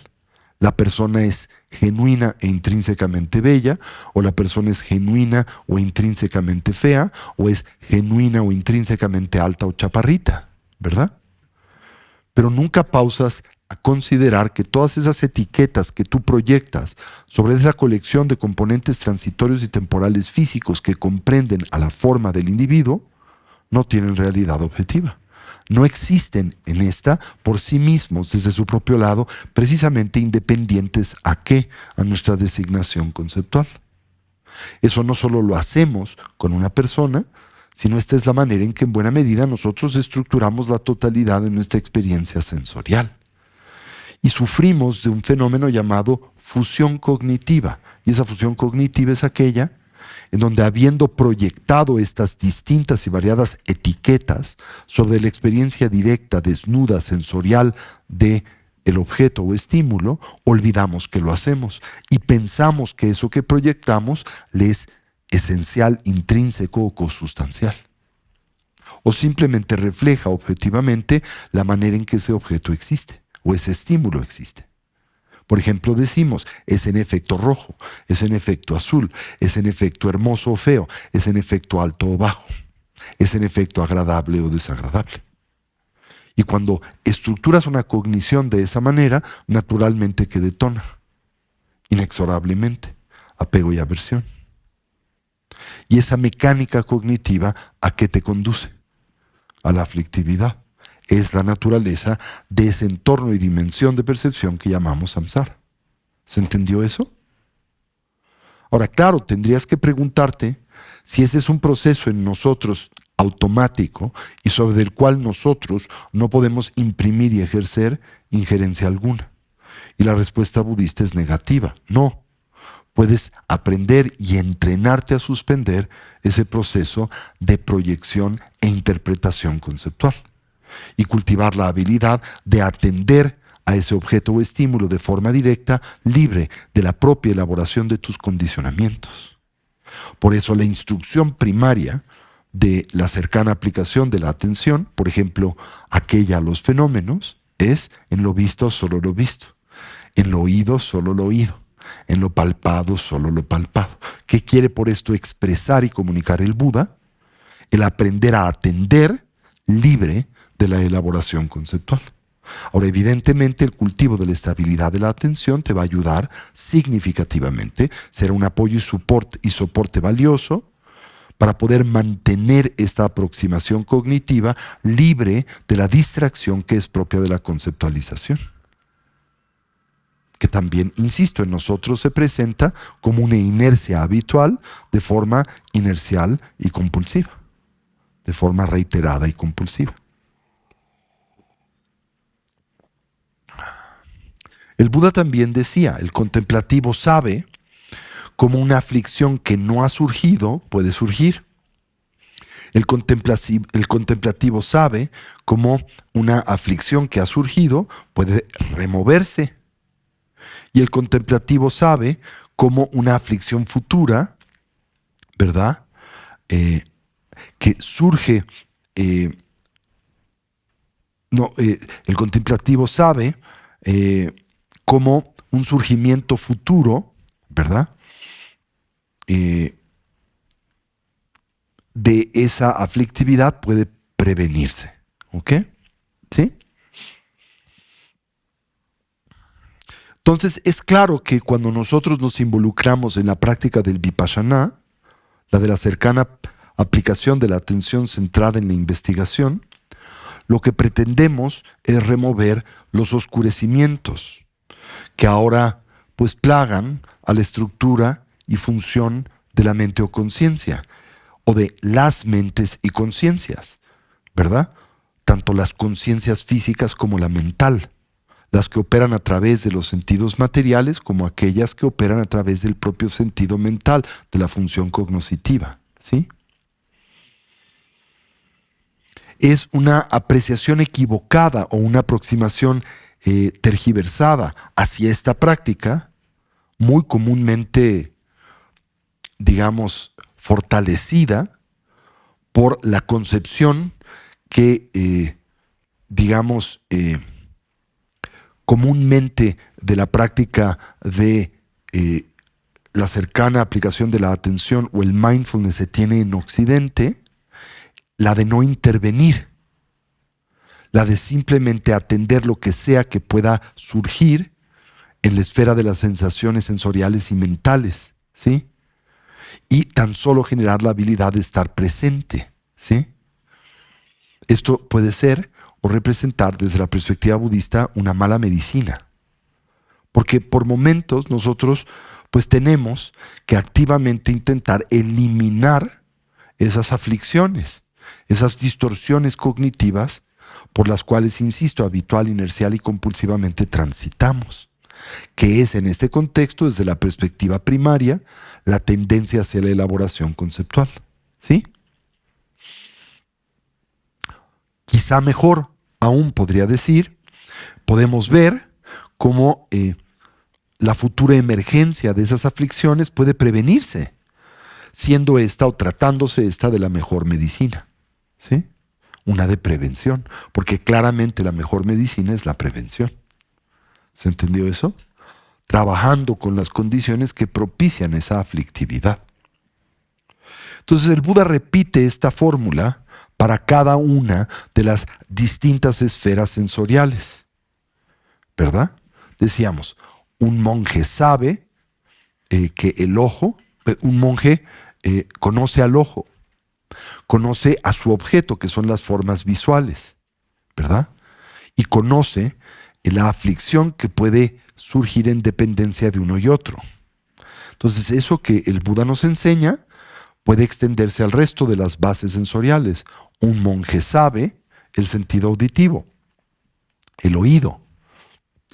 La persona es genuina e intrínsecamente bella, o la persona es genuina o intrínsecamente fea, o es genuina o intrínsecamente alta o chaparrita, ¿verdad? Pero nunca pausas a considerar que todas esas etiquetas que tú proyectas sobre esa colección de componentes transitorios y temporales físicos que comprenden a la forma del individuo no tienen realidad objetiva. No existen en esta por sí mismos, desde su propio lado, precisamente independientes ¿a qué? A nuestra designación conceptual. Eso no solo lo hacemos con una persona, sino esta es la manera en que en buena medida nosotros estructuramos la totalidad de nuestra experiencia sensorial. Y sufrimos de un fenómeno llamado fusión cognitiva. Y esa fusión cognitiva es aquella en donde, habiendo proyectado estas distintas y variadas etiquetas sobre la experiencia directa, desnuda, sensorial de el objeto o estímulo, olvidamos que lo hacemos y pensamos que eso que proyectamos le es esencial, intrínseco o consustancial. O simplemente refleja objetivamente la manera en que ese objeto existe o ese estímulo existe. Por ejemplo, decimos, es en efecto rojo, es en efecto azul, es en efecto hermoso o feo, es en efecto alto o bajo, es en efecto agradable o desagradable. Y cuando estructuras una cognición de esa manera, naturalmente que detona, inexorablemente, apego y aversión. Y esa mecánica cognitiva, ¿a qué te conduce? A la aflictividad. Es la naturaleza de ese entorno y dimensión de percepción que llamamos samsara. ¿Se entendió eso? Ahora, claro, tendrías que preguntarte si ese es un proceso en nosotros automático y sobre el cual nosotros no podemos imprimir y ejercer injerencia alguna. Y la respuesta budista es negativa. No. Puedes aprender y entrenarte a suspender ese proceso de proyección e interpretación conceptual y cultivar la habilidad de atender a ese objeto o estímulo de forma directa, libre de la propia elaboración de tus condicionamientos. Por eso la instrucción primaria de la cercana aplicación de la atención, por ejemplo, aquella a los fenómenos, es en lo visto solo lo visto, en lo oído solo lo oído, en lo palpado solo lo palpado. ¿Qué quiere por esto expresar y comunicar el Buda? El aprender a atender libre de la elaboración conceptual. Ahora, evidentemente, el cultivo de la estabilidad de la atención te va a ayudar significativamente, será un apoyo y soporte valioso para poder mantener esta aproximación cognitiva libre de la distracción que es propia de la conceptualización, que también, insisto, en nosotros se presenta como una inercia habitual de forma inercial y compulsiva, de forma reiterada y compulsiva. El Buda también decía, el contemplativo sabe cómo una aflicción que no ha surgido puede surgir. El contemplativo sabe cómo una aflicción que ha surgido puede removerse. Y el contemplativo sabe cómo una aflicción futura, ¿verdad? Que surge, el contemplativo sabe cómo un surgimiento futuro, ¿verdad? De esa aflictividad puede prevenirse. ¿Ok? ¿Sí? Entonces es claro que cuando nosotros nos involucramos en la práctica del Vipassana, la de la cercana aplicación de la atención centrada en la investigación, lo que pretendemos es remover los oscurecimientos que ahora pues plagan a la estructura y función de la mente o conciencia, o de las mentes y conciencias, ¿verdad? Tanto las conciencias físicas como la mental, las que operan a través de los sentidos materiales como aquellas que operan a través del propio sentido mental, de la función cognoscitiva, ¿sí? Es una apreciación equivocada o una aproximación tergiversada hacia esta práctica, muy comúnmente, digamos, fortalecida por la concepción que, comúnmente de la práctica de la cercana aplicación de la atención o el mindfulness se tiene en Occidente, la de no intervenir, la de simplemente atender lo que sea que pueda surgir en la esfera de las sensaciones sensoriales y mentales, ¿sí? Y tan solo generar la habilidad de estar presente, ¿sí? Esto puede ser o representar desde la perspectiva budista una mala medicina, porque por momentos nosotros pues tenemos que activamente intentar eliminar esas aflicciones, esas distorsiones cognitivas por las cuales, insisto, habitual, inercial y compulsivamente transitamos, que es en este contexto, desde la perspectiva primaria, la tendencia hacia la elaboración conceptual, ¿sí? Quizá mejor aún podría decir, podemos ver cómo la futura emergencia de esas aflicciones puede prevenirse, siendo esta o tratándose esta de la mejor medicina, ¿sí? Una de prevención, porque claramente la mejor medicina es la prevención. ¿Se entendió eso? Trabajando con las condiciones que propician esa aflictividad. Entonces el Buda repite esta fórmula para cada una de las distintas esferas sensoriales, ¿verdad? Decíamos, un monje sabe que el ojo, un monje conoce al ojo, conoce a su objeto, que son las formas visuales, ¿verdad? Y conoce la aflicción que puede surgir en dependencia de uno y otro. Entonces, eso que el Buda nos enseña puede extenderse al resto de las bases sensoriales. Un monje sabe el sentido auditivo, el oído,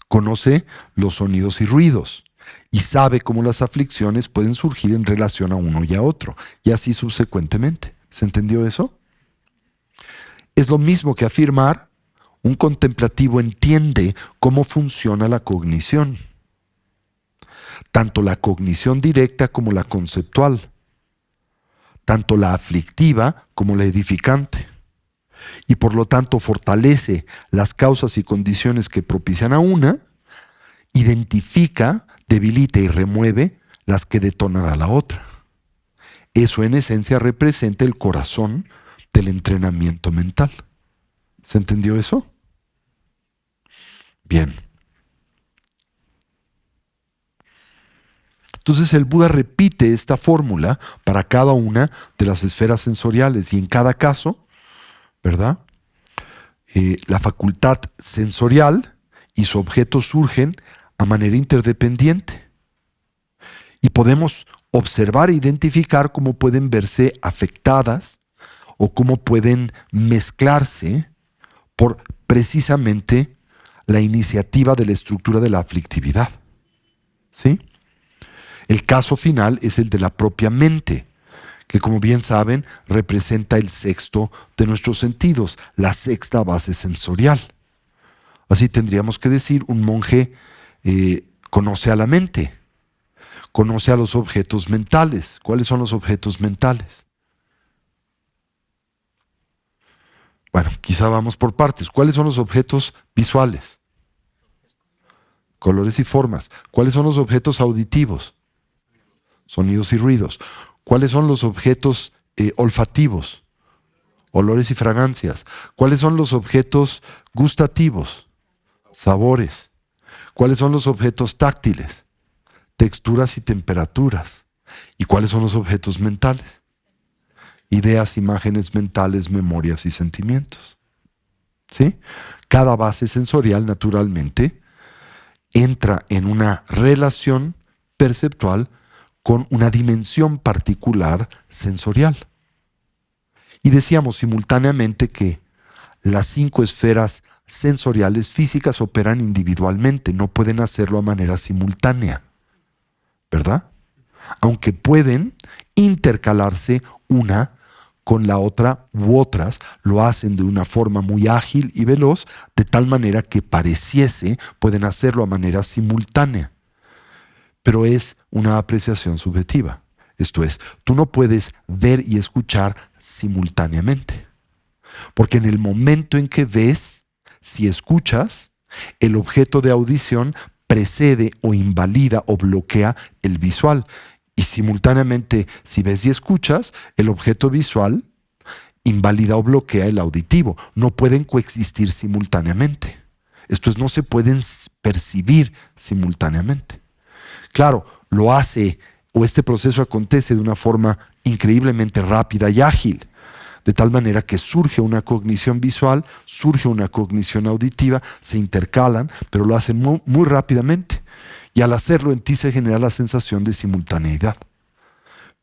conoce los sonidos y ruidos, y sabe cómo las aflicciones pueden surgir en relación a uno y a otro, y así subsecuentemente. ¿Se entendió eso? Es lo mismo que afirmar Un contemplativo entiende cómo funciona la cognición, tanto la cognición directa como la conceptual, tanto la aflictiva como la edificante, y por lo tanto fortalece las causas y condiciones que propician a una, identifica, debilita y remueve las que detonan a la otra. Eso en esencia representa el corazón del entrenamiento mental. ¿Se entendió eso? Bien. Entonces el Buda repite esta fórmula para cada una de las esferas sensoriales y en cada caso, ¿verdad? La facultad sensorial y su objeto surgen a manera interdependiente. Y podemos observar e identificar cómo pueden verse afectadas o cómo pueden mezclarse por precisamente la iniciativa de la estructura de la aflictividad. ¿Sí? El caso final es el de la propia mente, que como bien saben representa el sexto de nuestros sentidos, la sexta base sensorial. Así tendríamos que decir, un monje conoce a la mente, conoce a los objetos mentales. ¿Cuáles son los objetos mentales? Bueno, quizá vamos por partes. ¿Cuáles son los objetos visuales? Colores y formas. ¿Cuáles son los objetos auditivos? Sonidos y ruidos. ¿Cuáles son los objetos olfativos? Olores y fragancias. ¿Cuáles son los objetos gustativos? Sabores. ¿Cuáles son los objetos táctiles? Texturas y temperaturas. ¿Y cuáles son los objetos mentales? Ideas, imágenes mentales, memorias y sentimientos. ¿Sí? Cada base sensorial, naturalmente, entra en una relación perceptual con una dimensión particular sensorial. Y decíamos simultáneamente que las 5 esferas sensoriales físicas operan individualmente, no pueden hacerlo a manera simultánea, ¿verdad? Aunque pueden intercalarse una con la otra u otras, lo hacen de una forma muy ágil y veloz, de tal manera que pareciese pueden hacerlo a manera simultánea. Pero es una apreciación subjetiva. Esto es, tú no puedes ver y escuchar simultáneamente. Porque en el momento en que ves, si escuchas, el objeto de audición precede o invalida o bloquea el visual. Y simultáneamente, si ves y escuchas, el objeto visual invalida o bloquea el auditivo. No pueden coexistir simultáneamente. Esto es, no se pueden percibir simultáneamente. Claro, lo hace, o este proceso acontece de una forma increíblemente rápida y ágil, de tal manera que surge una cognición visual, surge una cognición auditiva, se intercalan, pero lo hacen muy, muy rápidamente. Y al hacerlo en ti se genera la sensación de simultaneidad.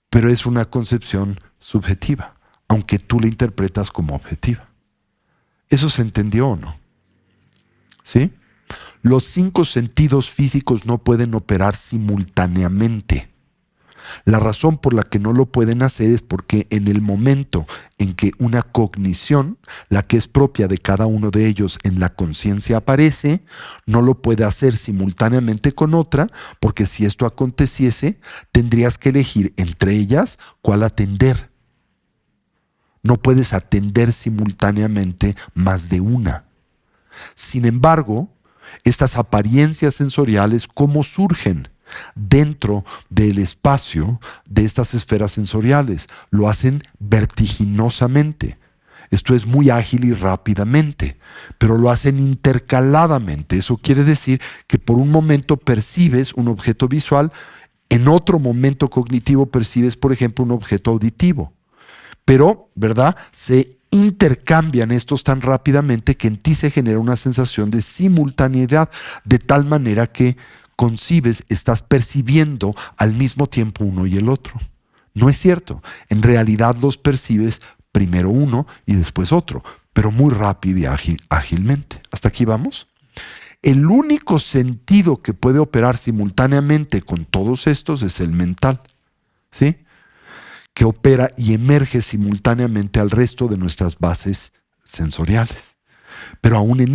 Pero es una concepción subjetiva, aunque tú la interpretas como objetiva. ¿Eso se entendió o no? ¿Sí? Los 5 sentidos físicos no pueden operar simultáneamente. La razón por la que no lo pueden hacer es porque en el momento en que una cognición, la que es propia de cada uno de ellos en la conciencia aparece, no lo puede hacer simultáneamente con otra, porque si esto aconteciese, tendrías que elegir entre ellas cuál atender. No puedes atender simultáneamente más de una. Sin embargo, estas apariencias sensoriales, ¿cómo surgen dentro del espacio de estas esferas sensoriales? Lo hacen vertiginosamente. Esto es muy ágil y rápidamente, pero lo hacen intercaladamente. Eso quiere decir que por un momento percibes un objeto visual, en otro momento cognitivo percibes, por ejemplo, un objeto auditivo. Pero, ¿verdad? Se intercambian estos tan rápidamente que en ti se genera una sensación de simultaneidad, de tal manera que concibes, estás percibiendo al mismo tiempo uno y el otro. No es cierto. En realidad los percibes primero uno y después otro, pero muy rápido y ágilmente. ¿Hasta aquí vamos? El único sentido que puede operar simultáneamente con todos estos es el mental, ¿sí? Que opera y emerge simultáneamente al resto de nuestras bases sensoriales. Pero aún en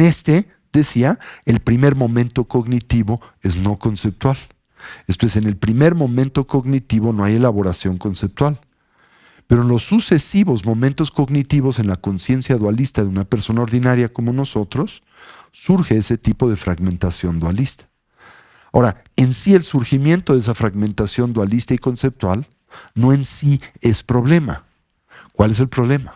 decía, el primer momento cognitivo es no conceptual. Esto es, en el primer momento cognitivo no hay elaboración conceptual. Pero en los sucesivos momentos cognitivos en la conciencia dualista de una persona ordinaria como nosotros, surge ese tipo de fragmentación dualista. Ahora, en sí el surgimiento de esa fragmentación dualista y conceptual no en sí es problema. ¿Cuál es el problema?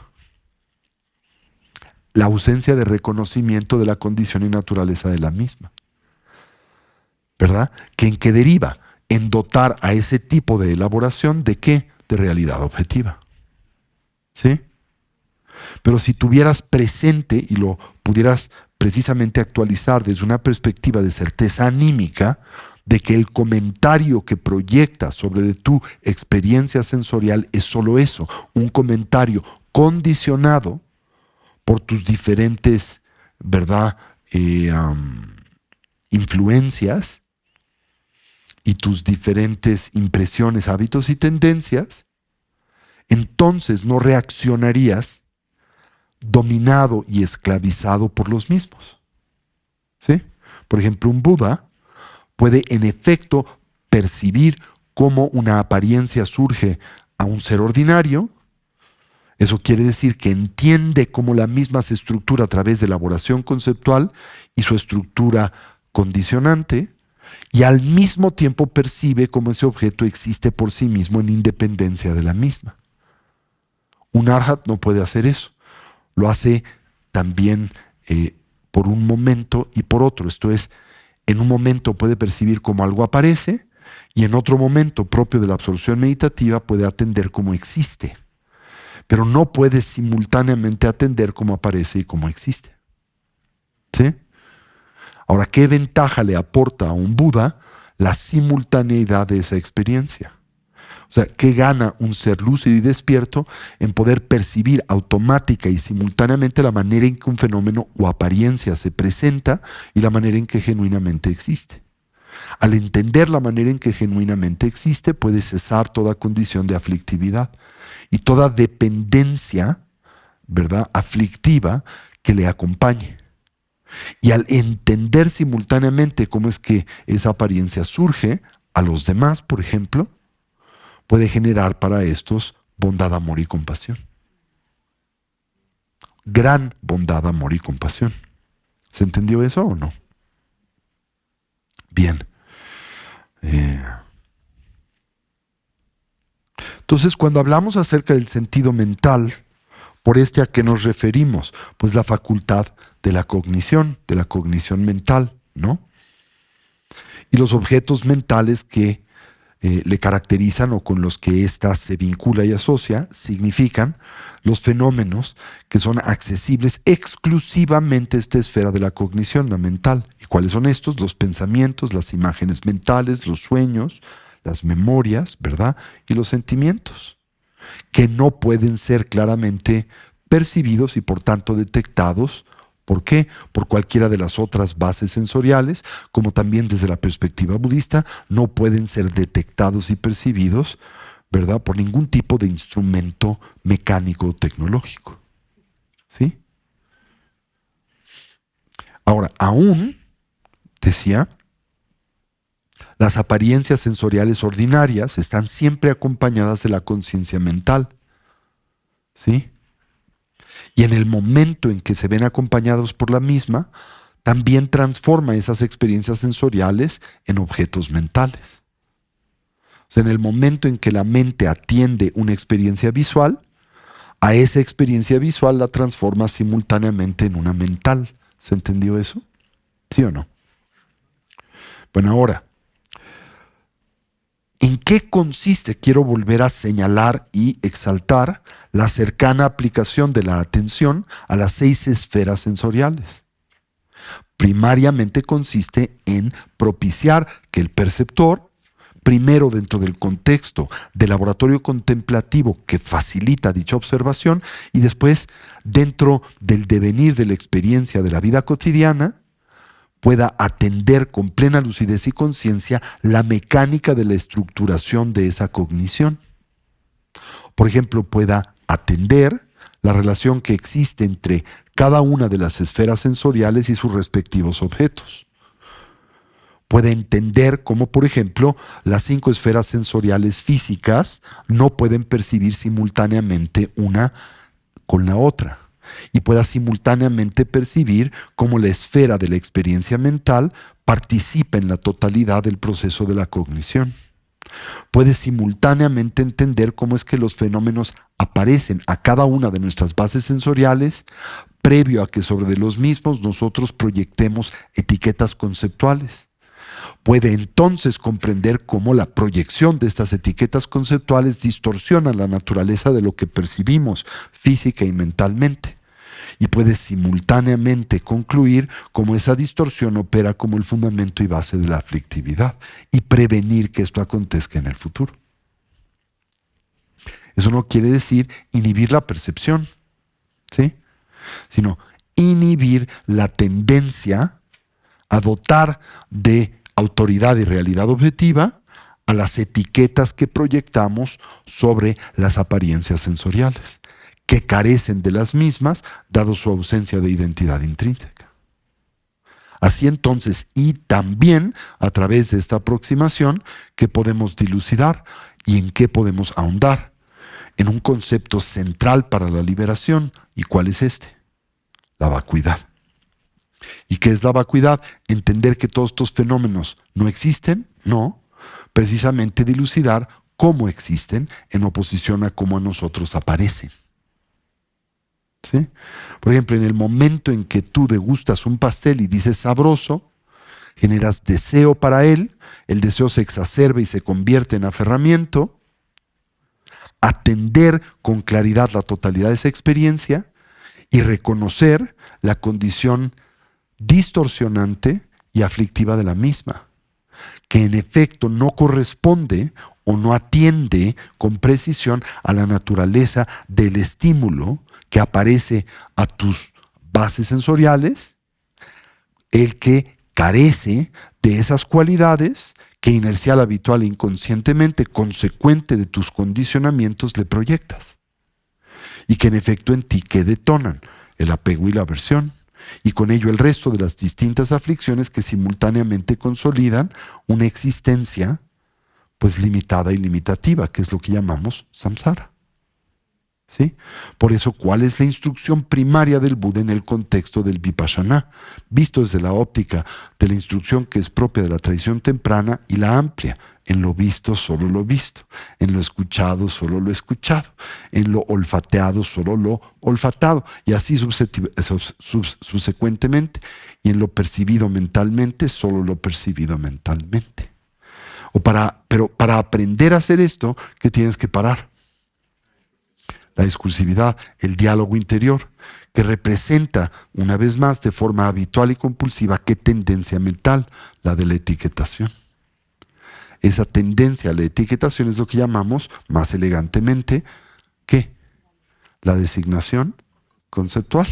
La ausencia de reconocimiento de la condición y naturaleza de la misma. ¿Verdad? ¿En qué deriva? En dotar a ese tipo de elaboración de ¿qué? De realidad objetiva. ¿Sí? Pero si tuvieras presente y lo pudieras precisamente actualizar desde una perspectiva de certeza anímica, de que el comentario que proyectas sobre tu experiencia sensorial es solo eso, un comentario condicionado por tus diferentes, ¿verdad? Influencias y tus diferentes impresiones, hábitos y tendencias, entonces no reaccionarías dominado y esclavizado por los mismos. ¿Sí? Por ejemplo, un Buda puede en efecto percibir cómo una apariencia surge a un ser ordinario. Eso quiere decir que entiende cómo la misma se estructura a través de elaboración conceptual y su estructura condicionante, y al mismo tiempo percibe cómo ese objeto existe por sí mismo en independencia de la misma. Un arhat no puede hacer eso. Lo hace también por un momento y por otro. Esto es, en un momento puede percibir cómo algo aparece y en otro momento propio de la absorción meditativa puede atender cómo existe. Pero no puede simultáneamente atender cómo aparece y cómo existe. ¿Sí? Ahora, ¿qué ventaja le aporta a un Buda la simultaneidad de esa experiencia? O sea, ¿qué gana un ser lúcido y despierto en poder percibir automática y simultáneamente la manera en que un fenómeno o apariencia se presenta y la manera en que genuinamente existe? Al entender la manera en que genuinamente existe, puede cesar toda condición de aflictividad y toda dependencia, ¿verdad?, aflictiva que le acompañe. Y al entender simultáneamente cómo es que esa apariencia surge a los demás, por ejemplo, puede generar para estos bondad, amor y compasión. Gran bondad, amor y compasión. ¿Se entendió eso o no? Bien. Entonces, cuando hablamos acerca del sentido mental, ¿por a qué nos referimos? Pues la facultad de la cognición mental, ¿no? Y los objetos mentales que le caracterizan o con los que ésta se vincula y asocia, significan los fenómenos que son accesibles exclusivamente a esta esfera de la cognición, la mental. ¿Y cuáles son estos? Los pensamientos, las imágenes mentales, los sueños, las memorias, ¿verdad? Y los sentimientos, que no pueden ser claramente percibidos y por tanto detectados. ¿Por qué? Por cualquiera de las otras bases sensoriales, como también desde la perspectiva budista, no pueden ser detectados y percibidos, ¿verdad?, por ningún tipo de instrumento mecánico o tecnológico. ¿Sí? Ahora, aún, decía, las apariencias sensoriales ordinarias están siempre acompañadas de la conciencia mental. ¿Sí? Y en el momento en que se ven acompañados por la misma, también transforma esas experiencias sensoriales en objetos mentales. O sea, en el momento en que la mente atiende una experiencia visual, a esa experiencia visual la transforma simultáneamente en una mental. ¿Se entendió eso? ¿Sí o no? Bueno, ahora, ¿en qué consiste? Quiero volver a señalar y exaltar la cercana aplicación de la atención a las 6 esferas sensoriales. Primariamente consiste en propiciar que el perceptor, primero dentro del contexto del laboratorio contemplativo que facilita dicha observación y después dentro del devenir de la experiencia de la vida cotidiana, pueda atender con plena lucidez y conciencia la mecánica de la estructuración de esa cognición. Por ejemplo, pueda atender la relación que existe entre cada una de las esferas sensoriales y sus respectivos objetos. Puede entender cómo, por ejemplo, las 5 esferas sensoriales físicas no pueden percibir simultáneamente una con la otra. Y pueda simultáneamente percibir cómo la esfera de la experiencia mental participa en la totalidad del proceso de la cognición. Puede simultáneamente entender cómo es que los fenómenos aparecen a cada una de nuestras bases sensoriales, previo a que sobre los mismos nosotros proyectemos etiquetas conceptuales. Puede entonces comprender cómo la proyección de estas etiquetas conceptuales distorsiona la naturaleza de lo que percibimos física y mentalmente. Y puede simultáneamente concluir cómo esa distorsión opera como el fundamento y base de la aflictividad y prevenir que esto acontezca en el futuro. Eso no quiere decir inhibir la percepción, ¿sí? Sino inhibir la tendencia a dotar de autoridad y realidad objetiva a las etiquetas que proyectamos sobre las apariencias sensoriales, que carecen de las mismas, dado su ausencia de identidad intrínseca. Así entonces, y también a través de esta aproximación, que podemos dilucidar y en qué podemos ahondar, en un concepto central para la liberación. ¿Y cuál es este? La vacuidad. ¿Y qué es la vacuidad? Entender que todos estos fenómenos no existen, no, precisamente dilucidar cómo existen en oposición a cómo a nosotros aparecen. ¿Sí? Por ejemplo, en el momento en que tú degustas un pastel y dices sabroso, generas deseo para él, el deseo se exacerba y se convierte en aferramiento. Atender con claridad la totalidad de esa experiencia y reconocer la condición distorsionante y aflictiva de la misma, que en efecto no corresponde o no atiende con precisión a la naturaleza del estímulo que aparece a tus bases sensoriales, el que carece de esas cualidades que inercial, habitual e inconscientemente, consecuente de tus condicionamientos, le proyectas. Y que en efecto en ti que detonan el apego y la aversión, y con ello el resto de las distintas aflicciones que simultáneamente consolidan una existencia pues limitada y limitativa, que es lo que llamamos samsara. ¿Sí? Por eso, ¿cuál es la instrucción primaria del Buda en el contexto del Vipassana? Visto desde la óptica de la instrucción que es propia de la tradición temprana y la amplia. En lo visto, solo lo visto. En lo escuchado, solo lo escuchado. En lo olfateado, solo lo olfatado. Y así subsecuentemente. Y en lo percibido mentalmente, solo lo percibido mentalmente. Pero para aprender a hacer esto, ¿qué tienes que parar? La discursividad, el diálogo interior, que representa, una vez más, de forma habitual y compulsiva, ¿qué tendencia mental? La de la etiquetación. Esa tendencia a la etiquetación es lo que llamamos, más elegantemente, ¿qué? La designación conceptual.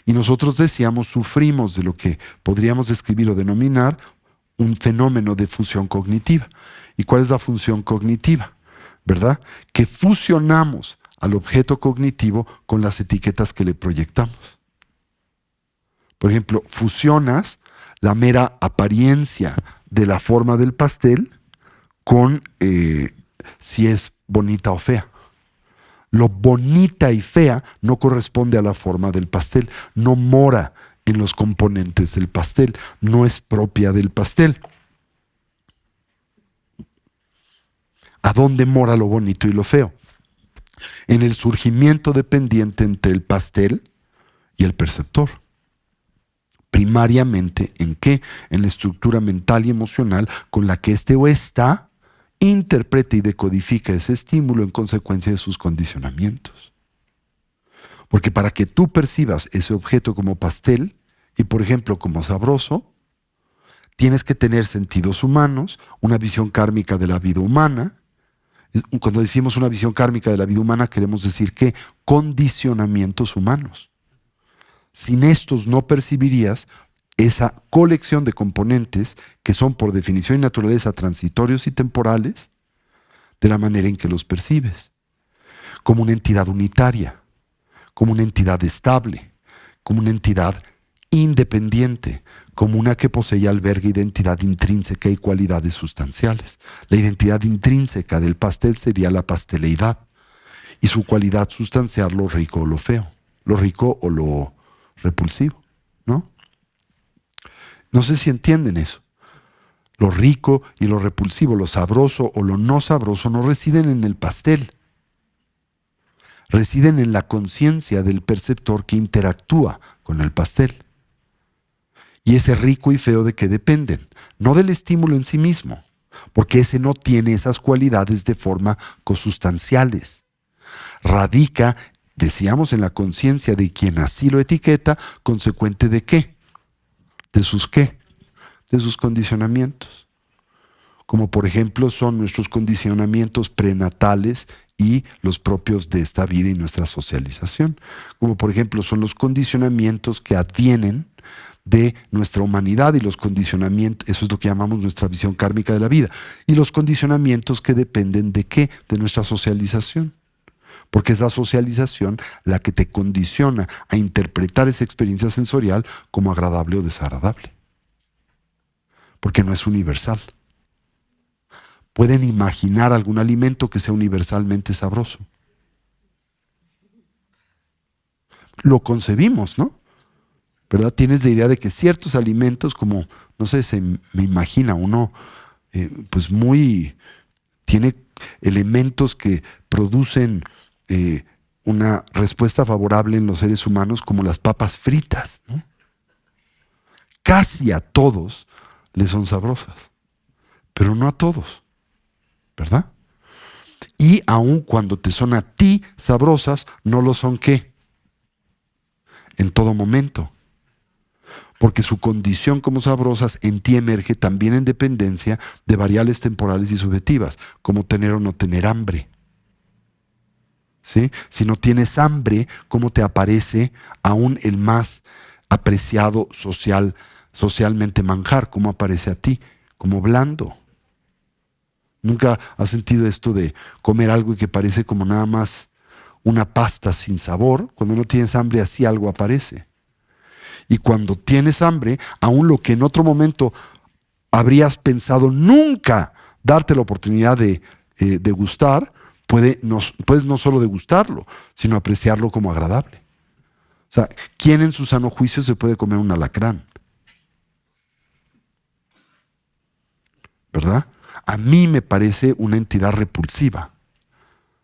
Y nosotros decíamos, sufrimos de lo que podríamos describir o denominar un fenómeno de fusión cognitiva. ¿Y cuál es la función cognitiva? ¿Verdad? Que fusionamos al objeto cognitivo con las etiquetas que le proyectamos. Por ejemplo, fusionas la mera apariencia de la forma del pastel con si es bonita o fea. Lo bonita y fea no corresponde a la forma del pastel, no mora en los componentes del pastel, no es propia del pastel. ¿A dónde mora lo bonito y lo feo? En el surgimiento dependiente entre el pastel y el perceptor. Primariamente, ¿en qué? En la estructura mental y emocional con la que este o esta interpreta y decodifica ese estímulo en consecuencia de sus condicionamientos. Porque para que tú percibas ese objeto como pastel y, por ejemplo, como sabroso, tienes que tener sentidos humanos, una visión kármica de la vida humana. Cuando decimos una visión kármica de la vida humana, queremos decir que condicionamientos humanos. Sin estos no percibirías esa colección de componentes que son por definición y naturaleza transitorios y temporales de la manera en que los percibes, como una entidad unitaria, como una entidad estable, como una entidad independiente, como una que posee y alberga identidad intrínseca y cualidades sustanciales. La identidad intrínseca del pastel sería la pasteleidad y su cualidad sustancial lo rico o lo feo, lo rico o lo repulsivo, ¿no? No sé si entienden eso. Lo rico y lo repulsivo, lo sabroso o lo no sabroso no residen en el pastel. Residen en la conciencia del perceptor que interactúa con el pastel. Y ese rico y feo, ¿de qué dependen? No del estímulo en sí mismo, porque ese no tiene esas cualidades de forma cosustanciales. Radica, decíamos, en la conciencia de quien así lo etiqueta, consecuente de qué? ¿De sus qué? De sus condicionamientos. Como por ejemplo son nuestros condicionamientos prenatales y los propios de esta vida y nuestra socialización. Como por ejemplo son los condicionamientos que advienen de nuestra humanidad y los condicionamientos, eso es lo que llamamos nuestra visión kármica de la vida, y los condicionamientos que dependen de qué, de nuestra socialización. Porque es la socialización la que te condiciona a interpretar esa experiencia sensorial como agradable o desagradable. Porque no es universal. ¿Pueden imaginar algún alimento que sea universalmente sabroso? Lo concebimos, ¿no? ¿Verdad? Tienes la idea de que ciertos alimentos, como, no sé, me imagina uno, pues tiene elementos que producen una respuesta favorable en los seres humanos, como las papas fritas, ¿no? Casi a todos les son sabrosas, pero no a todos, ¿verdad? Y aun cuando te son a ti sabrosas, no lo son ¿qué? En todo momento. Porque su condición como sabrosas en ti emerge también en dependencia de variables temporales y subjetivas, como tener o no tener hambre. ¿Sí? Si no tienes hambre, ¿cómo te aparece aún el más apreciado socialmente manjar? ¿Cómo aparece a ti? Como blando. ¿Nunca has sentido esto de comer algo y que parece como nada más una pasta sin sabor? Cuando no tienes hambre, así algo aparece. Y cuando tienes hambre, aún lo que en otro momento habrías pensado nunca darte la oportunidad de degustar, puedes no solo degustarlo, sino apreciarlo como agradable. O sea, ¿quién en su sano juicio se puede comer un alacrán? ¿Verdad? A mí me parece una entidad repulsiva.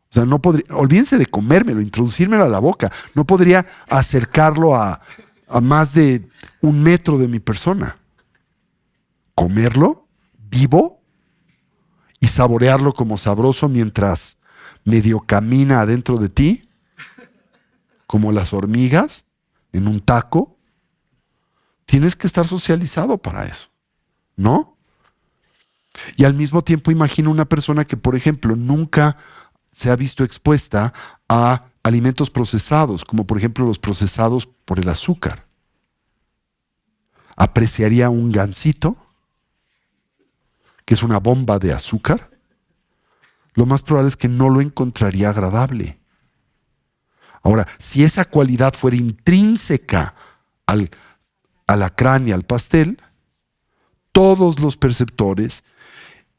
O sea, no podría, olvídense de comérmelo, introducírmelo a la boca. No podría acercarlo a más de 1 metro de mi persona. Comerlo vivo y saborearlo como sabroso mientras medio camina adentro de ti, como las hormigas en un taco. Tienes que estar socializado para eso, ¿no? Y al mismo tiempo imagino una persona que, por ejemplo, nunca se ha visto expuesta a alimentos procesados, como por ejemplo los procesados por el azúcar. ¿Apreciaría un gansito, que es una bomba de azúcar? Lo más probable es que no lo encontraría agradable. Ahora, si esa cualidad fuera intrínseca al alacrán y al pastel, todos los perceptores,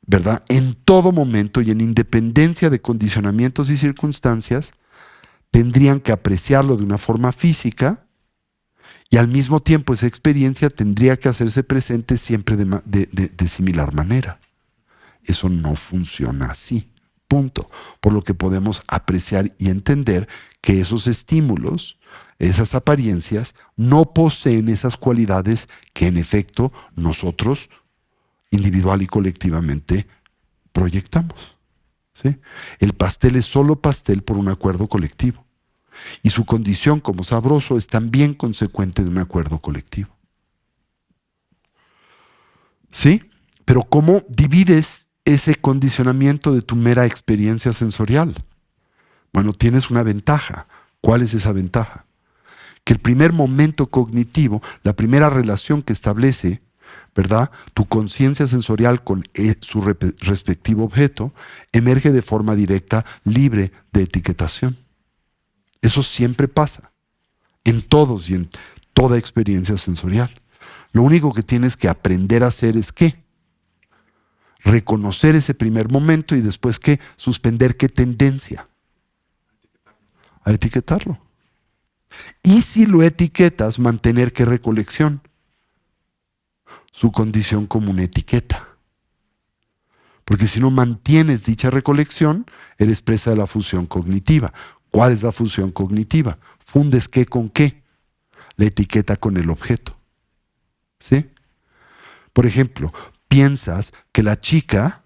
¿verdad?, en todo momento y en independencia de condicionamientos y circunstancias, tendrían que apreciarlo de una forma física y al mismo tiempo esa experiencia tendría que hacerse presente siempre de similar manera. Eso no funciona así, punto. Por lo que podemos apreciar y entender que esos estímulos, esas apariencias, no poseen esas cualidades que en efecto nosotros individual y colectivamente proyectamos. ¿Sí? El pastel es solo pastel por un acuerdo colectivo. Y su condición como sabroso es también consecuente de un acuerdo colectivo. ¿Sí? Pero ¿cómo divides ese condicionamiento de tu mera experiencia sensorial? Bueno, tienes una ventaja. ¿Cuál es esa ventaja? Que el primer momento cognitivo, la primera relación que establece, ¿verdad?, tu conciencia sensorial con su respectivo objeto, emerge de forma directa, libre de etiquetación. Eso siempre pasa, en todos y en toda experiencia sensorial. Lo único que tienes que aprender a hacer es ¿qué? Reconocer ese primer momento y después ¿qué? Suspender qué tendencia. A etiquetarlo. Y si lo etiquetas, mantener qué recolección. Su condición como una etiqueta. Porque si no mantienes dicha recolección, eres presa de la fusión cognitiva. ¿Cuál es la fusión cognitiva? Fundes qué con qué. La etiqueta con el objeto. ¿Sí? Por ejemplo, piensas que la chica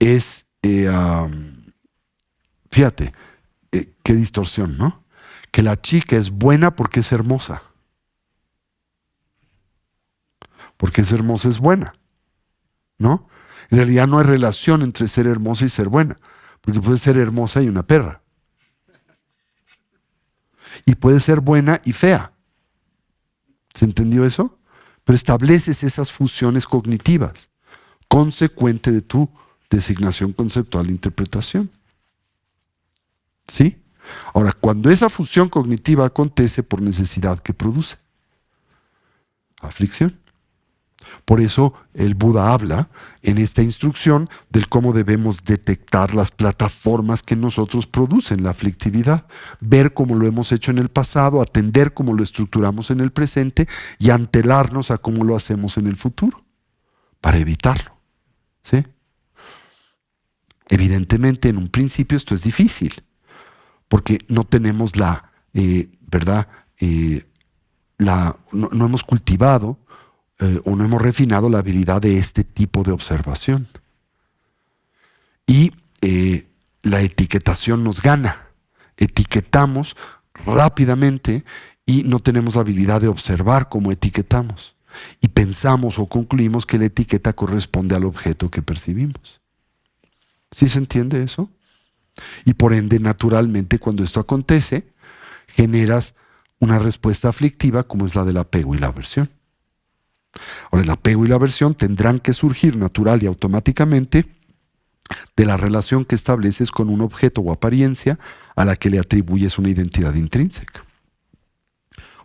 es, fíjate, qué distorsión, ¿no? Que la chica es buena porque es hermosa. Porque es hermosa es buena, ¿no? En realidad no hay relación entre ser hermosa y ser buena, porque puede ser hermosa y una perra. Y puede ser buena y fea. ¿Se entendió eso? Pero estableces esas fusiones cognitivas, consecuente de tu designación conceptual e interpretación. ¿Sí? Ahora, cuando esa fusión cognitiva acontece por necesidad que produce aflicción. Por eso el Buda habla en esta instrucción del cómo debemos detectar las plataformas que nosotros producen la aflictividad, ver cómo lo hemos hecho en el pasado, atender cómo lo estructuramos en el presente y antelarnos a cómo lo hacemos en el futuro, para evitarlo. ¿Sí? Evidentemente, en un principio esto es difícil, porque no tenemos ¿verdad? No hemos cultivado o no hemos refinado la habilidad de este tipo de observación. Y la etiquetación nos gana. Etiquetamos rápidamente y no tenemos la habilidad de observar cómo etiquetamos. Y pensamos o concluimos que la etiqueta corresponde al objeto que percibimos. ¿Sí se entiende eso? Y por ende, naturalmente, cuando esto acontece, generas una respuesta aflictiva como es la del apego y la aversión. Ahora, el apego y la aversión tendrán que surgir natural y automáticamente de la relación que estableces con un objeto o apariencia a la que le atribuyes una identidad intrínseca.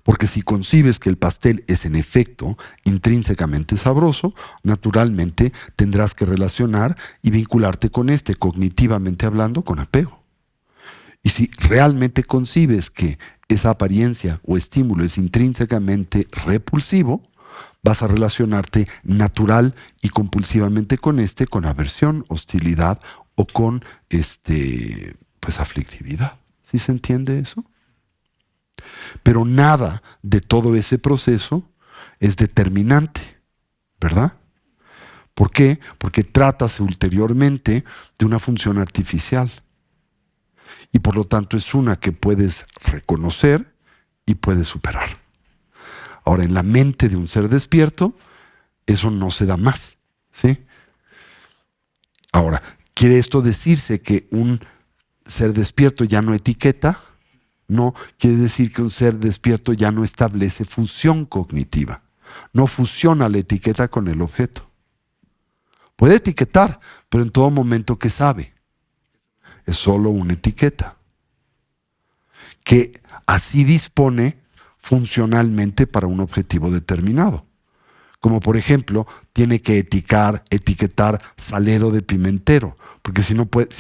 Porque si concibes que el pastel es en efecto intrínsecamente sabroso, naturalmente tendrás que relacionar y vincularte con este, cognitivamente hablando, con apego. Y si realmente concibes que esa apariencia o estímulo es intrínsecamente repulsivo, vas a relacionarte natural y compulsivamente con con aversión, hostilidad o con pues aflictividad. ¿Sí se entiende eso? Pero nada de todo ese proceso es determinante, ¿verdad? ¿Por qué? Porque trátase ulteriormente de una función artificial. Y por lo tanto es una que puedes reconocer y puedes superar. Ahora, en la mente de un ser despierto, eso no se da más, ¿sí? Ahora, ¿quiere esto decirse que un ser despierto ya no etiqueta? No, quiere decir que un ser despierto ya no establece fusión cognitiva. No fusiona la etiqueta con el objeto. Puede etiquetar, pero en todo momento que sabe. Es solo una etiqueta. Que así dispone funcionalmente para un objetivo determinado. Como por ejemplo, tiene que etiquetar salero de pimentero, porque si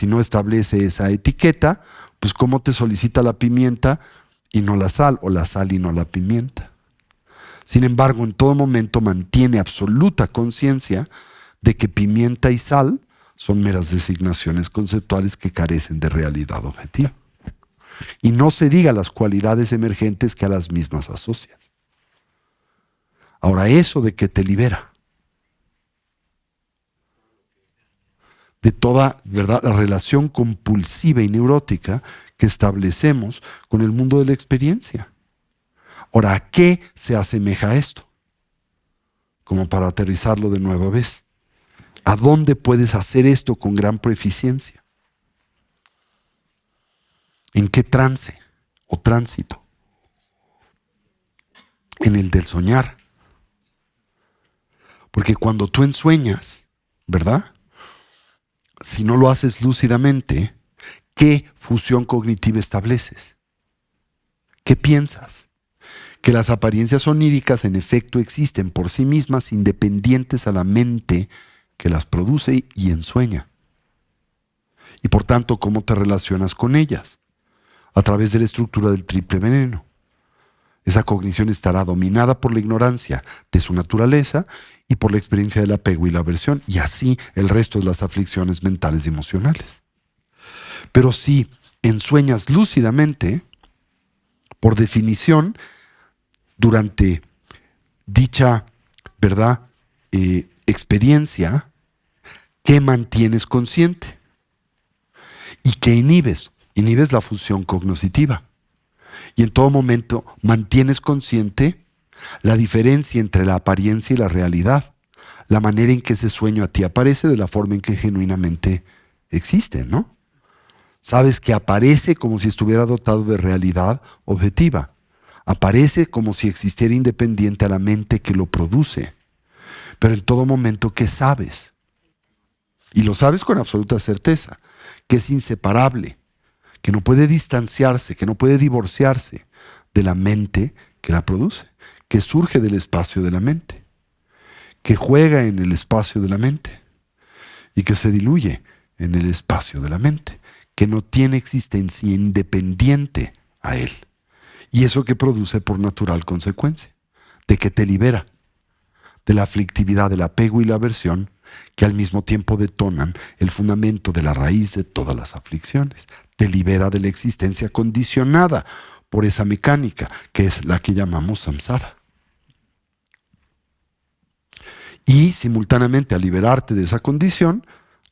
no establece esa etiqueta, pues ¿cómo te solicita la pimienta y no la sal, o la sal y no la pimienta? Sin embargo, en todo momento mantiene absoluta conciencia de que pimienta y sal son meras designaciones conceptuales que carecen de realidad objetiva. Y no se diga las cualidades emergentes que a las mismas asocias. Ahora, ¿eso de qué te libera? De toda, ¿verdad?, la relación compulsiva y neurótica que establecemos con el mundo de la experiencia. Ahora, ¿a qué se asemeja esto? Como para aterrizarlo de nueva vez. ¿A dónde puedes hacer esto con gran proeficiencia? ¿En qué trance o tránsito? En el del soñar. Porque cuando tú ensueñas, ¿verdad? Si no lo haces lúcidamente, ¿qué fusión cognitiva estableces? ¿Qué piensas? Que las apariencias oníricas en efecto existen por sí mismas, independientes a la mente que las produce y ensueña. Y por tanto, ¿cómo te relacionas con ellas? A través de la estructura del triple veneno. Esa cognición estará dominada por la ignorancia de su naturaleza y por la experiencia del apego y la aversión, y así el resto de las aflicciones mentales y emocionales. Pero si ensueñas lúcidamente, por definición, durante dicha, ¿verdad?, experiencia, ¿qué mantienes consciente? ¿Y qué inhibes? Inhibes la fusión cognoscitiva. Y en todo momento mantienes consciente la diferencia entre la apariencia y la realidad, la manera en que ese sueño a ti aparece de la forma en que genuinamente existe, ¿no? Sabes que aparece como si estuviera dotado de realidad objetiva. Aparece como si existiera independiente a la mente que lo produce. Pero en todo momento, ¿qué sabes? Y lo sabes con absoluta certeza, que es inseparable, que no puede distanciarse, que no puede divorciarse de la mente que la produce, que surge del espacio de la mente, que juega en el espacio de la mente y que se diluye en el espacio de la mente, que no tiene existencia independiente a él. Y eso que produce por natural consecuencia, de que te libera de la aflictividad del apego y la aversión, que al mismo tiempo detonan el fundamento de la raíz de todas las aflicciones. Te libera de la existencia condicionada por esa mecánica, que es la que llamamos samsara. Y simultáneamente al liberarte de esa condición,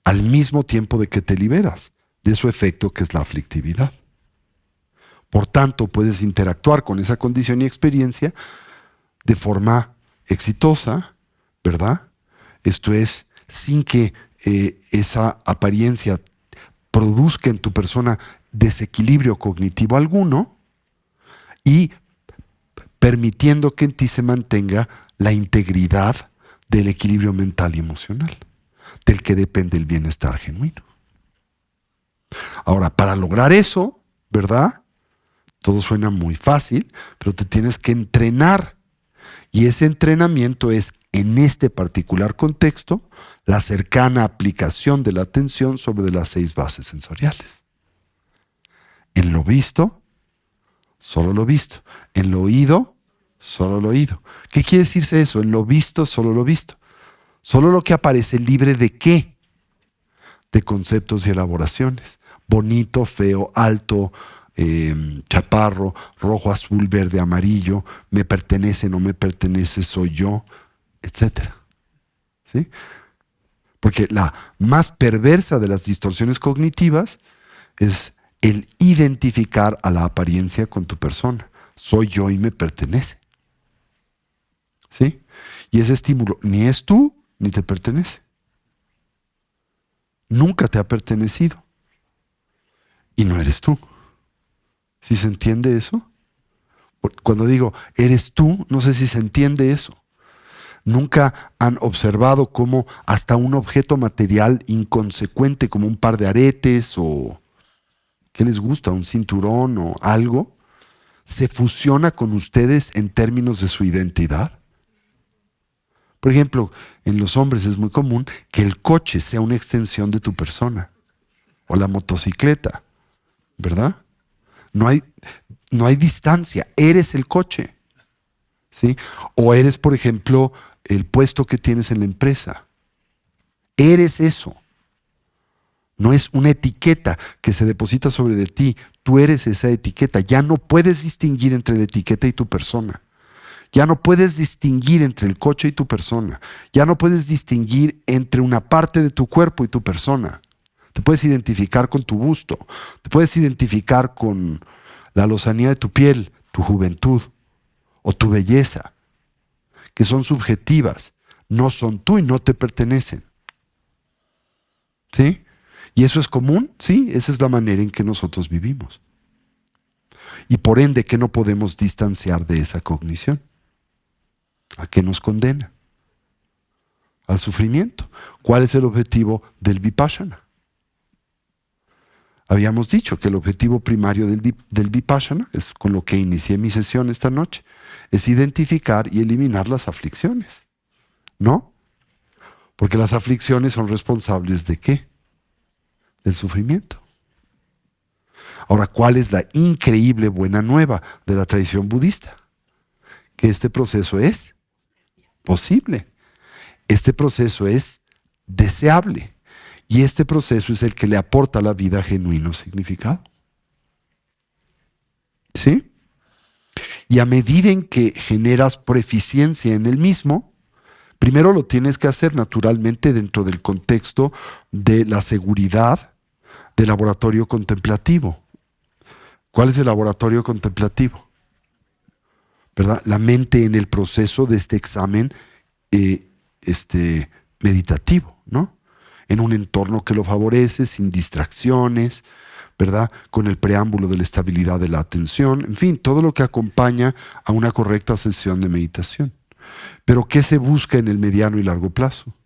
al mismo tiempo de que te liberas de su efecto, que es la aflictividad. Por tanto, puedes interactuar con esa condición y experiencia de forma exitosa, ¿verdad? Esto es, sin que esa apariencia produzca en tu persona desequilibrio cognitivo alguno y permitiendo que en ti se mantenga la integridad del equilibrio mental y emocional, del que depende el bienestar genuino. Ahora, para lograr eso, ¿verdad?, todo suena muy fácil, pero te tienes que entrenar. Y ese entrenamiento es, en este particular contexto, la cercana aplicación de la atención sobre las 6 bases sensoriales. En lo visto, solo lo visto. En lo oído, solo lo oído. ¿Qué quiere decirse eso? En lo visto, solo lo visto. Solo lo que aparece libre de ¿qué? De conceptos y elaboraciones. Bonito, feo, alto, chaparro, rojo, azul, verde, amarillo, me pertenece, no me pertenece, soy yo, etc. ¿Sí? Porque la más perversa de las distorsiones cognitivas es el identificar a la apariencia con tu persona. Soy yo y me pertenece. ¿Sí? Y ese estímulo ni es tú ni te pertenece. Nunca te ha pertenecido. Y no eres tú. ¿Sí se entiende eso? Cuando digo eres tú, no sé si se entiende eso. Nunca han observado cómo hasta un objeto material inconsecuente como un par de aretes o ¿qué les gusta? Un cinturón o algo, se fusiona con ustedes en términos de su identidad. Por ejemplo, en los hombres es muy común que el coche sea una extensión de tu persona o la motocicleta, ¿verdad? No hay distancia, eres el coche, ¿sí? O eres, por ejemplo, el puesto que tienes en la empresa. Eres eso. No es una etiqueta que se deposita sobre de ti. Tú eres esa etiqueta. Ya no puedes distinguir entre la etiqueta y tu persona. Ya no puedes distinguir entre el coche y tu persona. Ya no puedes distinguir entre una parte de tu cuerpo y tu persona. Te puedes identificar con tu busto. Te puedes identificar con la lozanía de tu piel, tu juventud o tu belleza, que son subjetivas. No son tú y no te pertenecen. ¿Sí? ¿Y eso es común? Sí, esa es la manera en que nosotros vivimos. Y por ende, ¿qué no podemos distanciar de esa cognición? ¿A qué nos condena? Al sufrimiento. ¿Cuál es el objetivo del Vipassana? Habíamos dicho que el objetivo primario del Vipassana, es con lo que inicié mi sesión esta noche, es identificar y eliminar las aflicciones. ¿No? Porque las aflicciones son responsables ¿de qué? Del sufrimiento. Ahora, ¿cuál es la increíble buena nueva de la tradición budista? Que este proceso es posible. Este proceso es deseable. Y este proceso es el que le aporta a la vida genuino significado. ¿Sí? Y a medida en que generas proeficiencia en el mismo, primero lo tienes que hacer naturalmente dentro del contexto de la seguridad del laboratorio contemplativo. ¿Cuál es el laboratorio contemplativo? ¿Verdad? La mente en el proceso de este examen meditativo, ¿no? En un entorno que lo favorece, sin distracciones, ¿verdad? Con el preámbulo de la estabilidad de la atención, en fin, todo lo que acompaña a una correcta sesión de meditación. Pero ¿qué se busca en el mediano y largo plazo?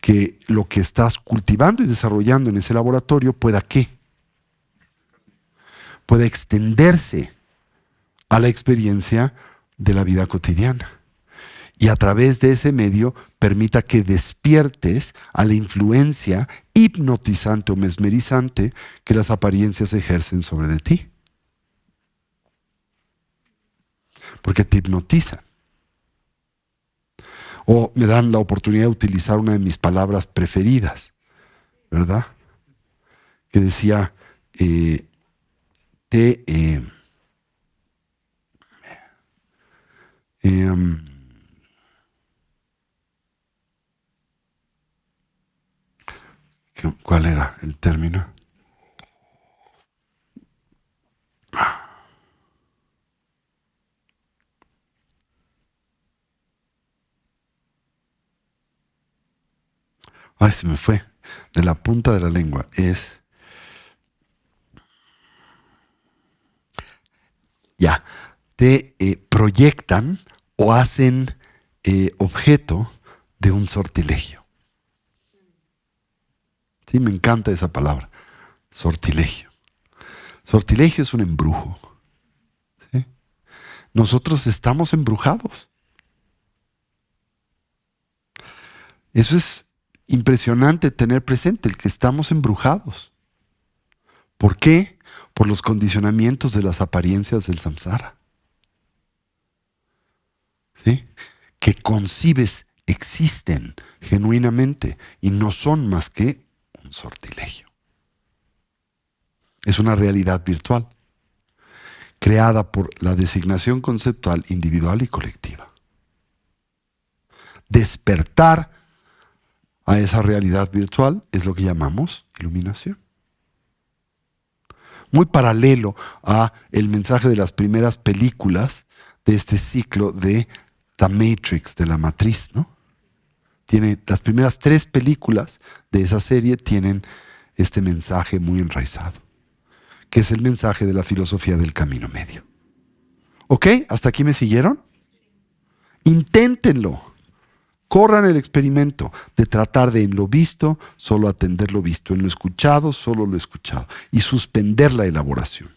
Que lo que estás cultivando y desarrollando en ese laboratorio pueda ¿qué? Pueda extenderse a la experiencia de la vida cotidiana. Y a través de ese medio permita que despiertes a la influencia hipnotizante o mesmerizante que las apariencias ejercen sobre de ti. Porque te hipnotizan. O me dan la oportunidad de utilizar una de mis palabras preferidas, ¿verdad? Que decía, ¿cuál era el término? Ay, se me fue. De la punta de la lengua. Te proyectan o hacen objeto de un sortilegio. Sí, me encanta esa palabra. Sortilegio. Sortilegio es un embrujo. ¿Sí? Nosotros estamos embrujados. Eso es impresionante tener presente, el que estamos embrujados. ¿Por qué? Por los condicionamientos de las apariencias del samsara. ¿Sí? Que concibes existen genuinamente y no son más que un sortilegio. Es una realidad virtual, creada por la designación conceptual individual y colectiva. Despertar a esa realidad virtual es lo que llamamos iluminación. Muy paralelo a el mensaje de las primeras películas de este ciclo de The Matrix, de la matriz, ¿no? Las primeras 3 películas de esa serie tienen este mensaje muy enraizado, que es el mensaje de la filosofía del camino medio. ¿Ok? ¿Hasta aquí me siguieron? Inténtenlo. Corran el experimento de tratar de en lo visto solo atender lo visto, en lo escuchado solo lo escuchado y suspender la elaboración.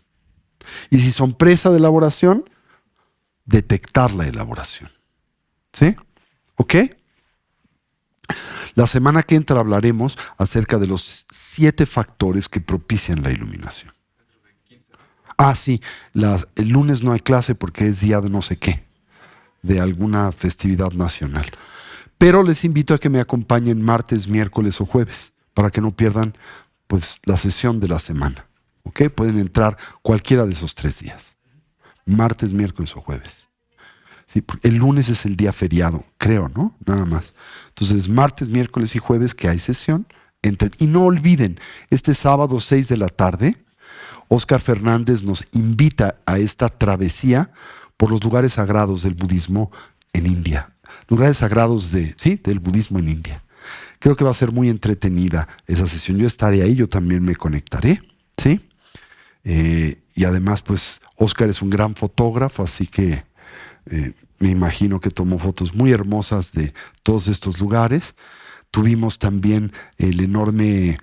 Y si son presa de elaboración, detectar la elaboración. ¿Sí? ¿Ok? La semana que entra hablaremos acerca de los 7 factores que propician la iluminación. Sí, el lunes no hay clase porque es día de no sé qué, de alguna festividad nacional. Pero les invito a que me acompañen martes, miércoles o jueves, para que no pierdan pues, la sesión de la semana. ¿Ok? Pueden entrar cualquiera de esos 3 días. Martes, miércoles o jueves. Sí, el lunes es el día feriado, creo, ¿no? Nada más. Entonces, martes, miércoles y jueves que hay sesión, entren. Y no olviden, este sábado 6 de la tarde, Óscar Fernández nos invita a esta travesía por los lugares sagrados del budismo en India. Lugares sagrados del budismo en India. Creo que va a ser muy entretenida esa sesión. Yo estaré ahí, yo también me conectaré, ¿sí? Y además, pues, Óscar es un gran fotógrafo, así que me imagino que tomó fotos muy hermosas de todos estos lugares. Tuvimos también el enorme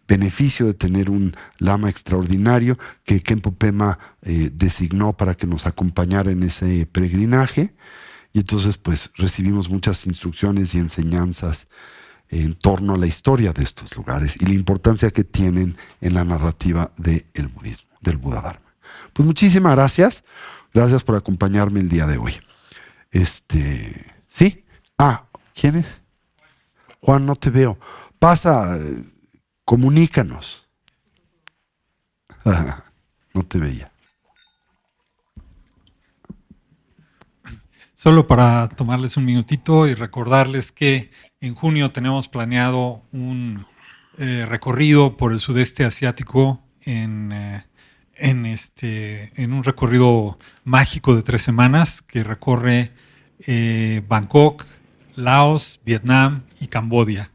beneficio de tener un lama extraordinario que Khenpo Pema designó para que nos acompañara en ese peregrinaje. Y entonces pues recibimos muchas instrucciones y enseñanzas en torno a la historia de estos lugares y la importancia que tienen en la narrativa del budismo, del Buda Dharma. Pues muchísimas gracias. Gracias por acompañarme el día de hoy. ¿Sí? ¿Quién es? Juan, no te veo. Pasa, comunícanos. No te veía. Solo para tomarles un minutito y recordarles que en junio tenemos planeado un recorrido por el sudeste asiático en un recorrido mágico de 3 semanas que recorre Bangkok, Laos, Vietnam y Camboya.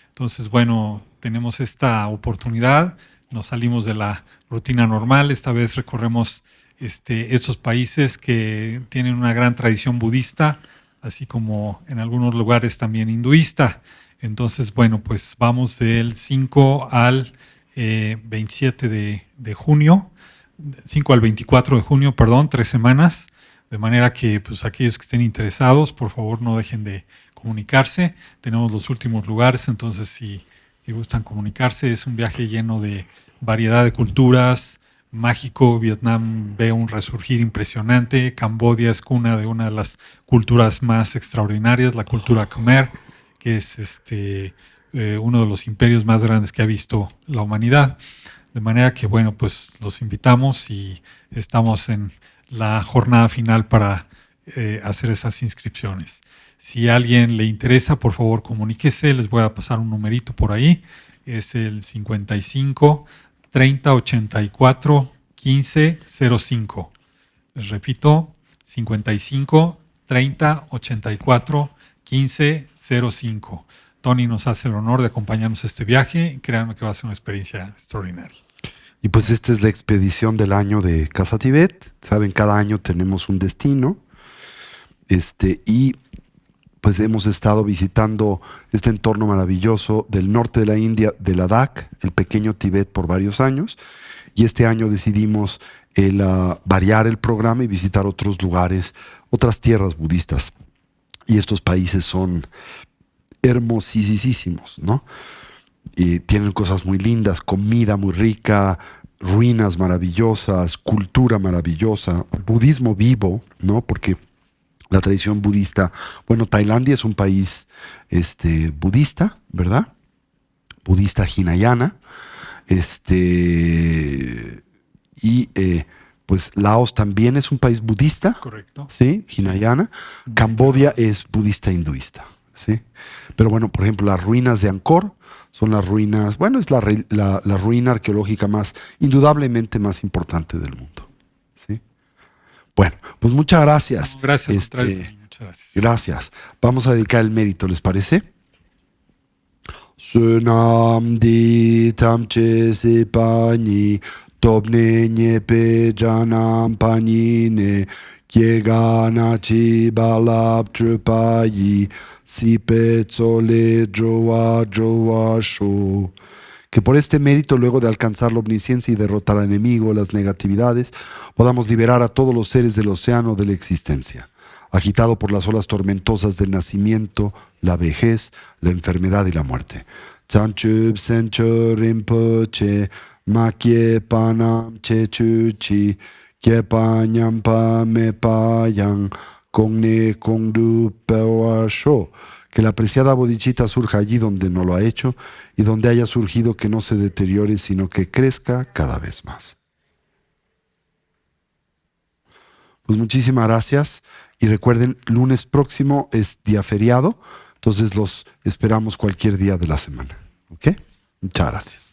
Entonces, bueno, tenemos esta oportunidad, nos salimos de la rutina normal, esta vez recorremos estos países que tienen una gran tradición budista, así como en algunos lugares también hinduista. Entonces, bueno, pues vamos del 5 al 27 de junio, 5 al 24 de junio, perdón, 3 semanas, de manera que pues aquellos que estén interesados, por favor no dejen de comunicarse. Tenemos los últimos lugares, entonces si gustan comunicarse, es un viaje lleno de variedad de culturas, mágico. Vietnam ve un resurgir impresionante. Camboya es cuna de una de las culturas más extraordinarias, la cultura Khmer, que es uno de los imperios más grandes que ha visto la humanidad. De manera que, bueno, pues los invitamos y estamos en la jornada final para hacer esas inscripciones. Si a alguien le interesa, por favor comuníquese, les voy a pasar un numerito por ahí. Es el 55 30 84 15 05. Les repito, 55 30 84 15 05. Tony nos hace el honor de acompañarnos a este viaje y créanme que va a ser una experiencia extraordinaria. Y pues esta es la expedición del año de Casa Tibet. Saben, cada año tenemos un destino. Y pues hemos estado visitando este entorno maravilloso del norte de la India, de Ladakh, el pequeño Tibet, por varios años. Y este año decidimos variar el programa y visitar otros lugares, otras tierras budistas. Y estos países son hermosísimos, ¿no? Y tienen cosas muy lindas, comida muy rica, ruinas maravillosas, cultura maravillosa, budismo vivo, ¿no? Porque la tradición budista, bueno, Tailandia es un país budista, ¿verdad? Budista Hinayana. Pues Laos también es un país budista. Correcto. Sí, Hinayana. Sí. Camboya es budista hinduista. ¿Sí? Pero bueno, por ejemplo, las ruinas de Angkor son las ruinas, bueno, es la ruina arqueológica indudablemente más importante del mundo. ¿Sí? Bueno, pues muchas gracias. No, gracias, muchas gracias. Gracias. Vamos a dedicar el mérito, ¿les parece? Sunam di tamche se pani, tobne nyepe janam panine, Kiegana chi balab trupayi, sipe tsole joa joa sho. Que por este mérito, luego de alcanzar la omnisciencia y derrotar al enemigo, las negatividades, podamos liberar a todos los seres del océano de la existencia, agitado por las olas tormentosas del nacimiento, la vejez, la enfermedad y la muerte. Chanchub sencho rinpoche, makye panam chechuchi, Kepa nyampa me payang, kongne kongdu pewasho. Que la apreciada bodhicitta surja allí donde no lo ha hecho y donde haya surgido que no se deteriore, sino que crezca cada vez más. Pues muchísimas gracias y recuerden, lunes próximo es día feriado, entonces los esperamos cualquier día de la semana. ¿Ok? Muchas gracias.